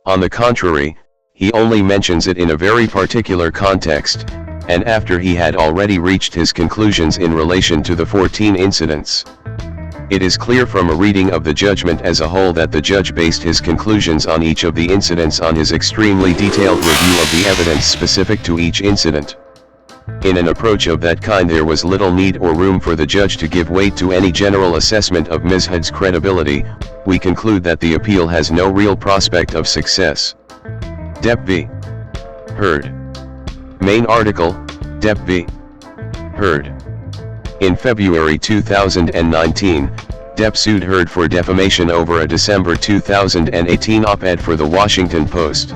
On the contrary, he only mentions it in a very particular context, and after he had already reached his conclusions in relation to the 14 incidents. It is clear from a reading of the judgment as a whole that the judge based his conclusions on each of the incidents on his extremely detailed review of the evidence specific to each incident. In an approach of that kind, there was little need or room for the judge to give weight to any general assessment of Ms. Heard's credibility. We conclude that the appeal has no real prospect of success. Depp v. Heard. Main article, Depp v. Heard. In February 2019, Depp sued Heard for defamation over a December 2018 op-ed for The Washington Post.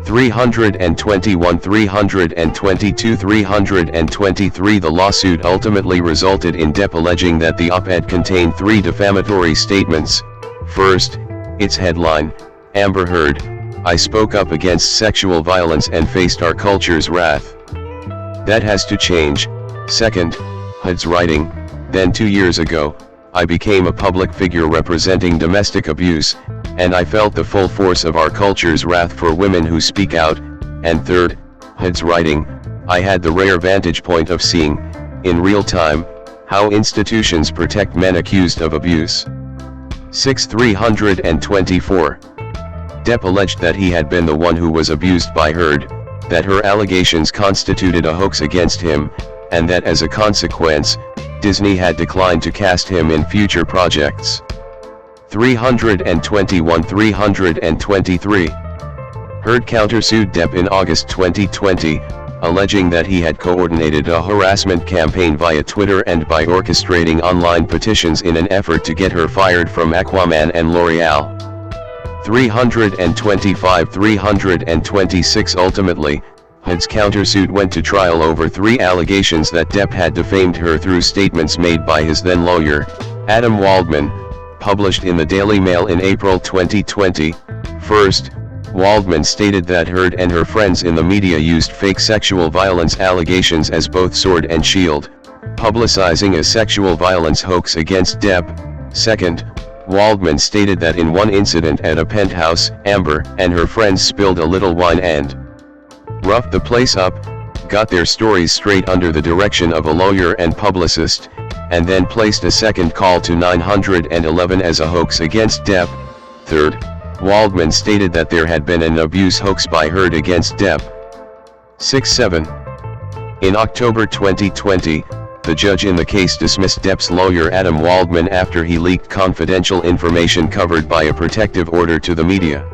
321, 322, 323. The lawsuit ultimately resulted in Depp alleging that the op-ed contained 3 defamatory statements. First, its headline, Amber Heard, I spoke up against sexual violence and faced our culture's wrath. That has to change. Second, Heard's writing, then 2 years ago, I became a public figure representing domestic abuse, and I felt the full force of our culture's wrath for women who speak out. And third, Heard's writing, I had the rare vantage point of seeing, in real time, how institutions protect men accused of abuse. 324. Depp alleged that he had been the one who was abused by Heard, that her allegations constituted a hoax against him, and that as a consequence, Disney had declined to cast him in future projects. 321, 323. Heard countersued Depp in August 2020, alleging that he had coordinated a harassment campaign via Twitter and by orchestrating online petitions in an effort to get her fired from Aquaman and L'Oreal. 325, 326. Ultimately, Heard's countersuit went to trial over 3 allegations that Depp had defamed her through statements made by his then lawyer, Adam Waldman, published in the Daily Mail in April 2020. First, Waldman stated that Heard and her friends in the media used fake sexual violence allegations as both sword and shield, publicizing a sexual violence hoax against Depp. Second, Waldman stated that in one incident at a penthouse, Amber and her friends spilled a little wine and roughed the place up, got their stories straight under the direction of a lawyer and publicist, and then placed a second call to 911 as a hoax against Depp. Third, Waldman stated that there had been an abuse hoax by Heard against Depp. 6-7. In October 2020, the judge in the case dismissed Depp's lawyer Adam Waldman after he leaked confidential information covered by a protective order to the media.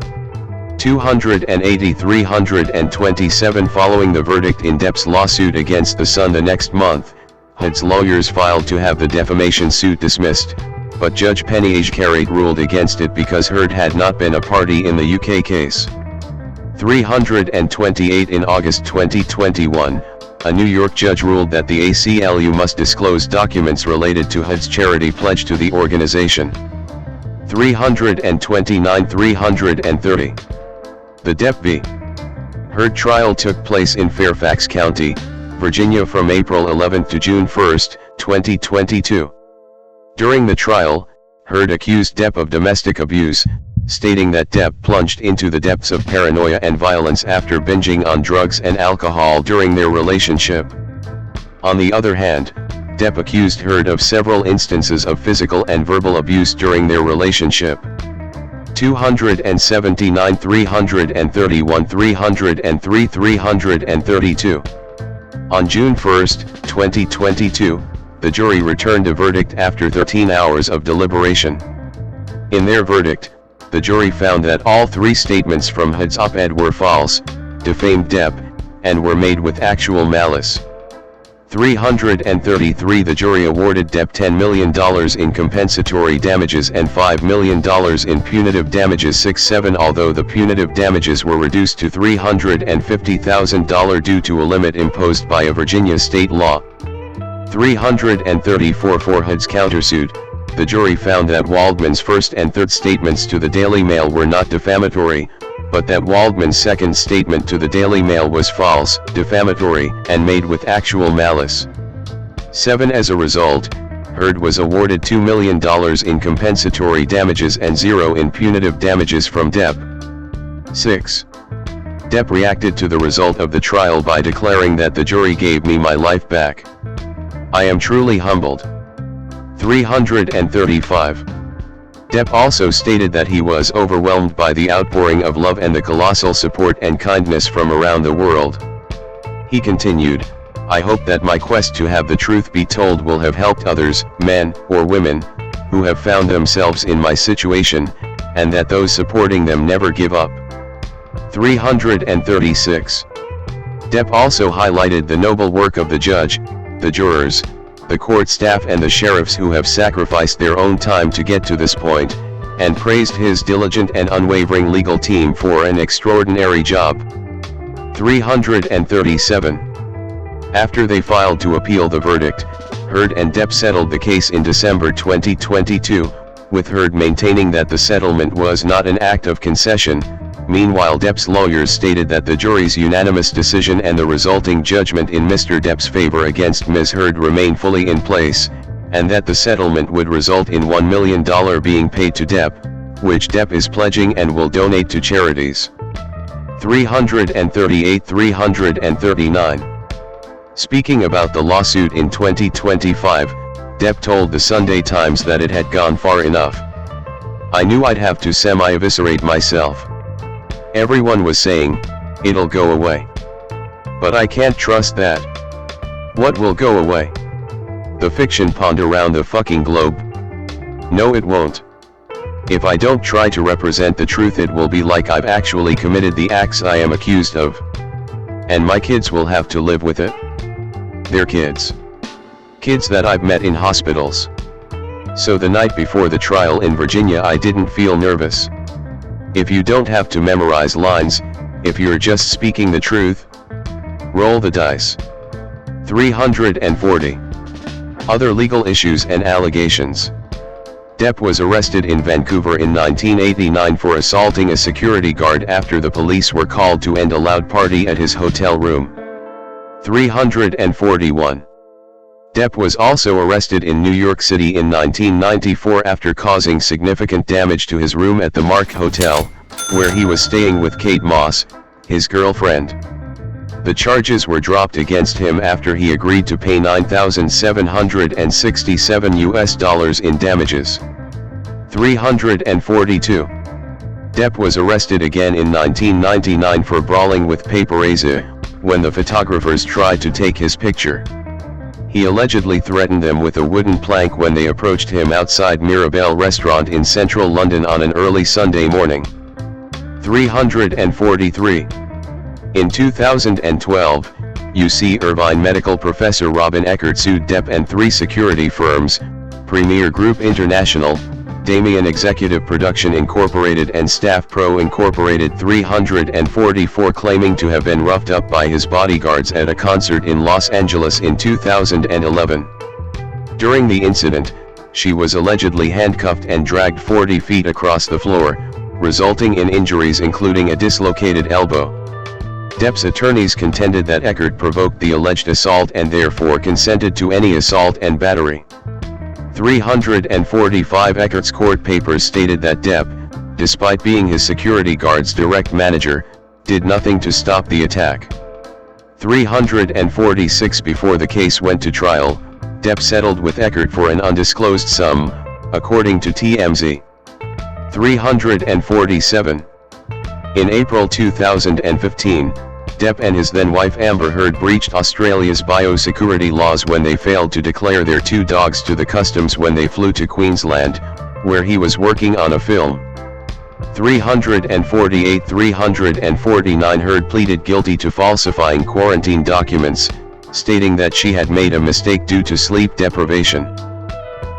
280, 327. Following the verdict in Depp's lawsuit against The Sun the next month, Heard's lawyers filed to have the defamation suit dismissed, but Judge Penny Carrick ruled against it because Heard had not been a party in the UK case. 328. In August 2021, a New York judge ruled that the ACLU must disclose documents related to Heard's charity pledge to the organization. 329, 330. The Depp v. Heard trial took place in Fairfax County, Virginia from April 11 to June 1, 2022. During the trial, Heard accused Depp of domestic abuse, stating that Depp plunged into the depths of paranoia and violence after binging on drugs and alcohol during their relationship. On the other hand, Depp accused Heard of several instances of physical and verbal abuse during their relationship. 279, 331, 303, 332. On June 1, 2022, the jury returned a verdict after 13 hours of deliberation. In their verdict, the jury found that all three statements from Hood's op-ed were false, defamed Depp, and were made with actual malice. 333 The jury awarded Depp $10 million in compensatory damages and $5 million in punitive damages. 6-7 Although the punitive damages were reduced to $350,000 due to a limit imposed by a Virginia state law. 334 For Hood's countersuit, the jury found that Waldman's first and third statements to the Daily Mail were not defamatory, but that Waldman's second statement to the Daily Mail was false, defamatory, and made with actual malice. 7 As a result, Heard was awarded $2 million in compensatory damages and 0 in punitive damages from Depp. 6. Depp reacted to the result of the trial by declaring that the jury gave me my life back. I am truly humbled. 335. Depp also stated that he was overwhelmed by the outpouring of love and the colossal support and kindness from around the world. He continued, I hope that my quest to have the truth be told will have helped others, men or women, who have found themselves in my situation, and that those supporting them never give up. 336. Depp also highlighted the noble work of the judge, the jurors, the court staff and the sheriffs who have sacrificed their own time to get to this point, and praised his diligent and unwavering legal team for an extraordinary job. 337. After they filed to appeal the verdict, Heard and Depp settled the case in December 2022, with Heard maintaining that the settlement was not an act of concession. Meanwhile, Depp's lawyers stated that the jury's unanimous decision and the resulting judgment in Mr. Depp's favor against Ms. Heard remain fully in place, and that the settlement would result in $1 million being paid to Depp, which Depp is pledging and will donate to charities. 338-339. Speaking about the lawsuit in 2025, Depp told the Sunday Times that it had gone far enough. I knew I'd have to semi-eviscerate myself. Everyone was saying, it'll go away. But I can't trust that. What will go away? The fiction pond around the fucking globe? No, it won't. If I don't try to represent the truth, it will be like I've actually committed the acts I am accused of. And my kids will have to live with it. They're kids. Kids that I've met in hospitals. So the night before the trial in Virginia, I didn't feel nervous. If you don't have to memorize lines, if you're just speaking the truth, roll the dice. 340. Other legal issues and allegations. Depp was arrested in Vancouver in 1989 for assaulting a security guard after the police were called to end a loud party at his hotel room. 341. Depp was also arrested in New York City in 1994 after causing significant damage to his room at the Mark Hotel, where he was staying with Kate Moss, his girlfriend. The charges were dropped against him after he agreed to pay $9,767 in damages. 342. Depp was arrested again in 1999 for brawling with paparazzi, when the photographers tried to take his picture. He allegedly threatened them with a wooden plank when they approached him outside Mirabelle restaurant in central London on an early Sunday morning. 343. In 2012, UC Irvine medical professor Robin Eckert sued Depp and 3 security firms, Premier Group International, Damien Executive Production Incorporated and Staff Pro Incorporated. 344 claiming to have been roughed up by his bodyguards at a concert in Los Angeles in 2011. During the incident, she was allegedly handcuffed and dragged 40 feet across the floor, resulting in injuries including a dislocated elbow. Depp's attorneys contended that Eckert provoked the alleged assault and therefore consented to any assault and battery. 345 Eckert's court papers stated that Depp, despite being his security guard's direct manager, did nothing to stop the attack. 346 Before the case went to trial, Depp settled with Eckert for an undisclosed sum, according to TMZ. 347. In April 2015, Depp and his then-wife Amber Heard breached Australia's biosecurity laws when they failed to declare their 2 dogs to the customs when they flew to Queensland, where he was working on a film. 348-349 Heard pleaded guilty to falsifying quarantine documents, stating that she had made a mistake due to sleep deprivation.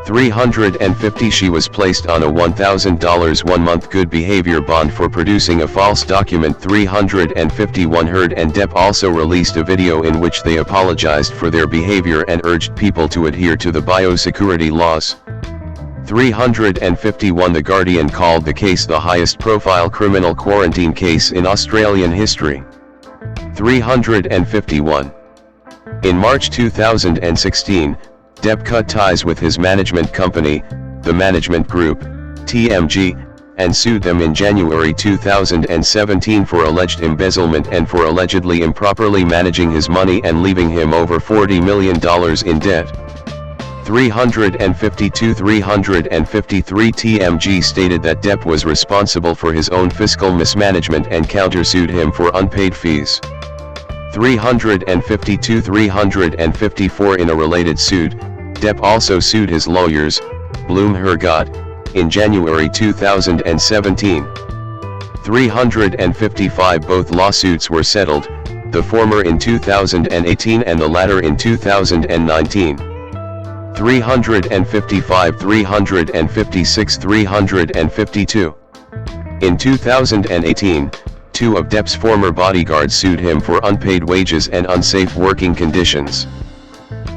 350 She was placed on a $1,000 one-month good behavior bond for producing a false document. 351 Heard and Depp also released a video in which they apologized for their behavior and urged people to adhere to the biosecurity laws. 351 The Guardian called the case the highest-profile criminal quarantine case in Australian history. 351 In March 2016, Depp cut ties with his management company, the Management Group, TMG, and sued them in January 2017 for alleged embezzlement and for allegedly improperly managing his money and leaving him over $40 million in debt. 352-353 TMG stated that Depp was responsible for his own fiscal mismanagement and countersued him for unpaid fees. 352-354 In a related suit, Depp also sued his lawyers, Bloom Hergott, in January 2017. 355 Both lawsuits were settled, the former in 2018 and the latter in 2019. 355 356 352 In 2018, two of Depp's former bodyguards sued him for unpaid wages and unsafe working conditions.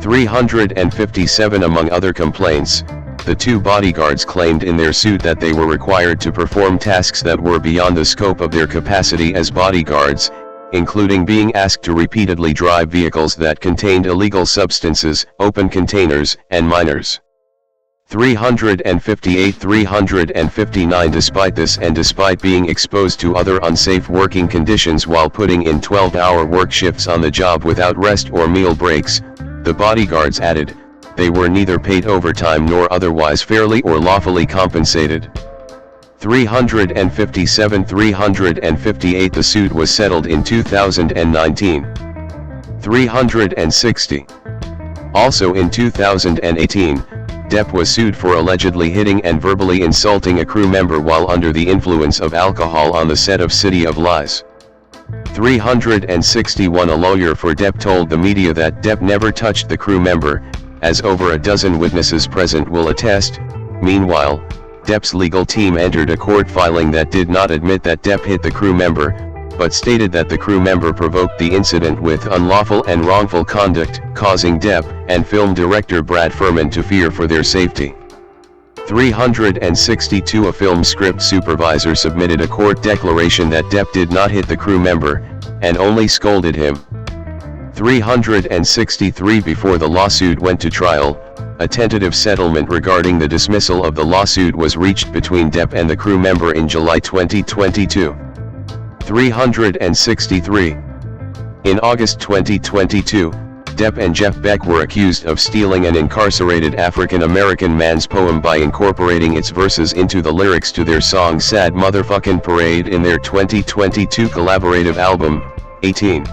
357 Among other complaints, the two bodyguards claimed in their suit that they were required to perform tasks that were beyond the scope of their capacity as bodyguards, including being asked to repeatedly drive vehicles that contained illegal substances, open containers, and minors. 358-359 Despite this and despite being exposed to other unsafe working conditions while putting in 12-hour work shifts on the job without rest or meal breaks, the bodyguards added, they were neither paid overtime nor otherwise fairly or lawfully compensated. 357-358 The suit was settled in 2019. 360 Also in 2018, Depp was sued for allegedly hitting and verbally insulting a crew member while under the influence of alcohol on the set of City of Lies. 361 A lawyer for Depp told the media that Depp never touched the crew member, as over a dozen witnesses present will attest. Meanwhile, Depp's legal team entered a court filing that did not admit that Depp hit the crew member, but stated that the crew member provoked the incident with unlawful and wrongful conduct, causing Depp and film director Brad Furman to fear for their safety. 362 A film script supervisor submitted a court declaration that Depp did not hit the crew member, and only scolded him. 363 Before the lawsuit went to trial, a tentative settlement regarding the dismissal of the lawsuit was reached between Depp and the crew member in July 2022. 363 In August 2022, Depp and Jeff Beck were accused of stealing an incarcerated African-American man's poem by incorporating its verses into the lyrics to their song Sad Motherfuckin' Parade in their 2022 collaborative album, 18.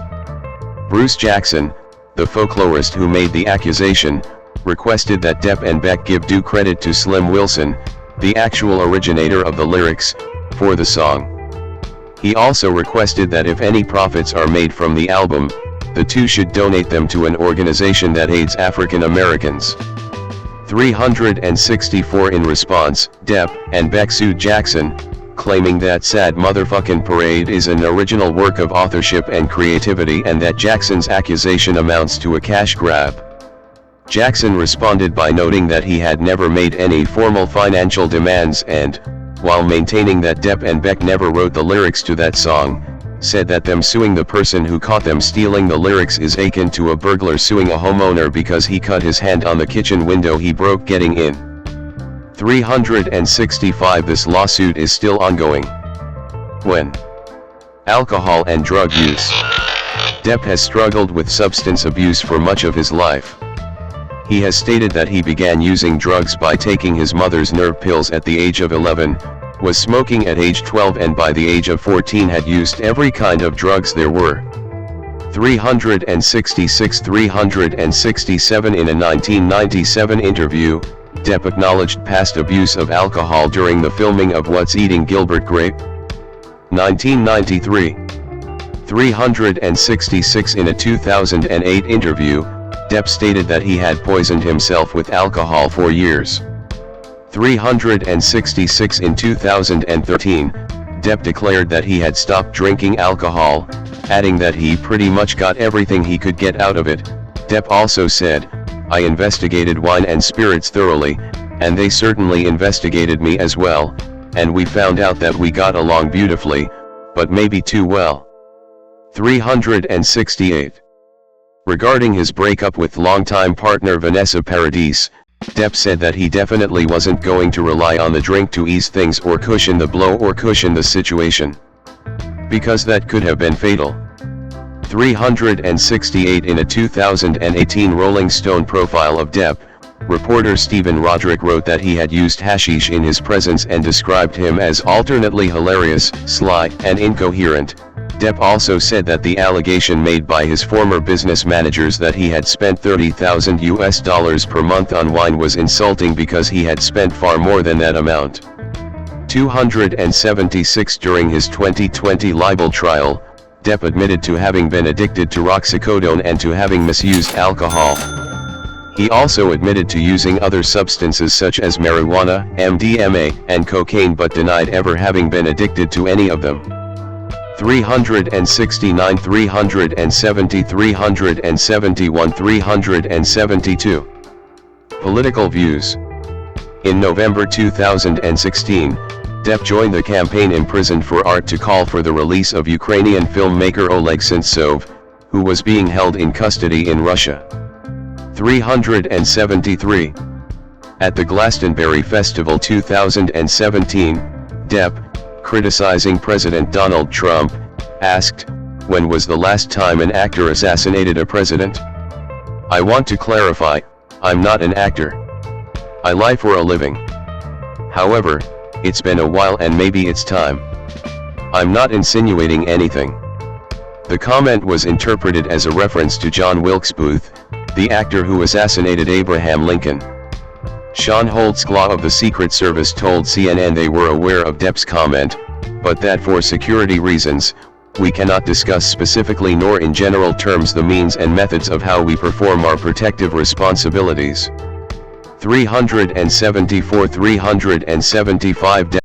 Bruce Jackson, the folklorist who made the accusation, requested that Depp and Beck give due credit to Slim Wilson, the actual originator of the lyrics, for the song. He also requested that if any profits are made from the album, the two should donate them to an organization that aids African Americans. 364 In response, Depp and Beck sued Jackson, claiming that Sad Motherfuckin' Parade is an original work of authorship and creativity and that Jackson's accusation amounts to a cash grab. Jackson responded by noting that he had never made any formal financial demands and, while maintaining that Depp and Beck never wrote the lyrics to that song, said that them suing the person who caught them stealing the lyrics is akin to a burglar suing a homeowner because he cut his hand on the kitchen window he broke getting in. 365 This lawsuit is still ongoing. When? Alcohol and drug use. Depp has struggled with substance abuse for much of his life. He has stated that he began using drugs by taking his mother's nerve pills at the age of 11, was smoking at age 12 and by the age of 14 had used every kind of drugs there were. 366 367 In a 1997 interview, Depp acknowledged past abuse of alcohol during the filming of What's Eating Gilbert Grape? 1993. 366. In a 2008 interview, Depp stated that he had poisoned himself with alcohol for years. 366. In 2013, Depp declared that he had stopped drinking alcohol, adding that he pretty much got everything he could get out of it. Depp also said, "I investigated wine and spirits thoroughly, and they certainly investigated me as well, and we found out that we got along beautifully, but maybe too well." 368. Regarding his breakup with longtime partner Vanessa Paradis, Depp said that he definitely wasn't going to rely on the drink to ease things or cushion the blow or cushion the situation, because that could have been fatal. 368. In a 2018 Rolling Stone profile of Depp, reporter Stephen Roderick wrote that he had used hashish in his presence and described him as alternately hilarious, sly, and incoherent. Depp also said that the allegation made by his former business managers that he had spent $30,000 per month on wine was insulting because he had spent far more than that amount. 276. During his 2020 libel trial, Depp admitted to having been addicted to roxicodone and to having misused alcohol. He also admitted to using other substances such as marijuana, MDMA, and cocaine but denied ever having been addicted to any of them. 369. 370. 371. 372. Political views. In November 2016, Depp joined the campaign Imprisoned for Art to call for the release of Ukrainian filmmaker Oleg Sentsov, who was being held in custody in Russia. 373. At the Glastonbury Festival 2017, Depp, criticizing President Donald Trump, asked, "When was the last time an actor assassinated a president? I want to clarify, I'm not an actor. I lie for a living. However, it's been a while and maybe it's time. I'm not insinuating anything." The comment was interpreted as a reference to John Wilkes Booth, the actor who assassinated Abraham Lincoln. Sean Holtzclaw of the Secret Service told CNN they were aware of Depp's comment, but that for security reasons, we cannot discuss specifically nor in general terms the means and methods of how we perform our protective responsibilities. 374. 375.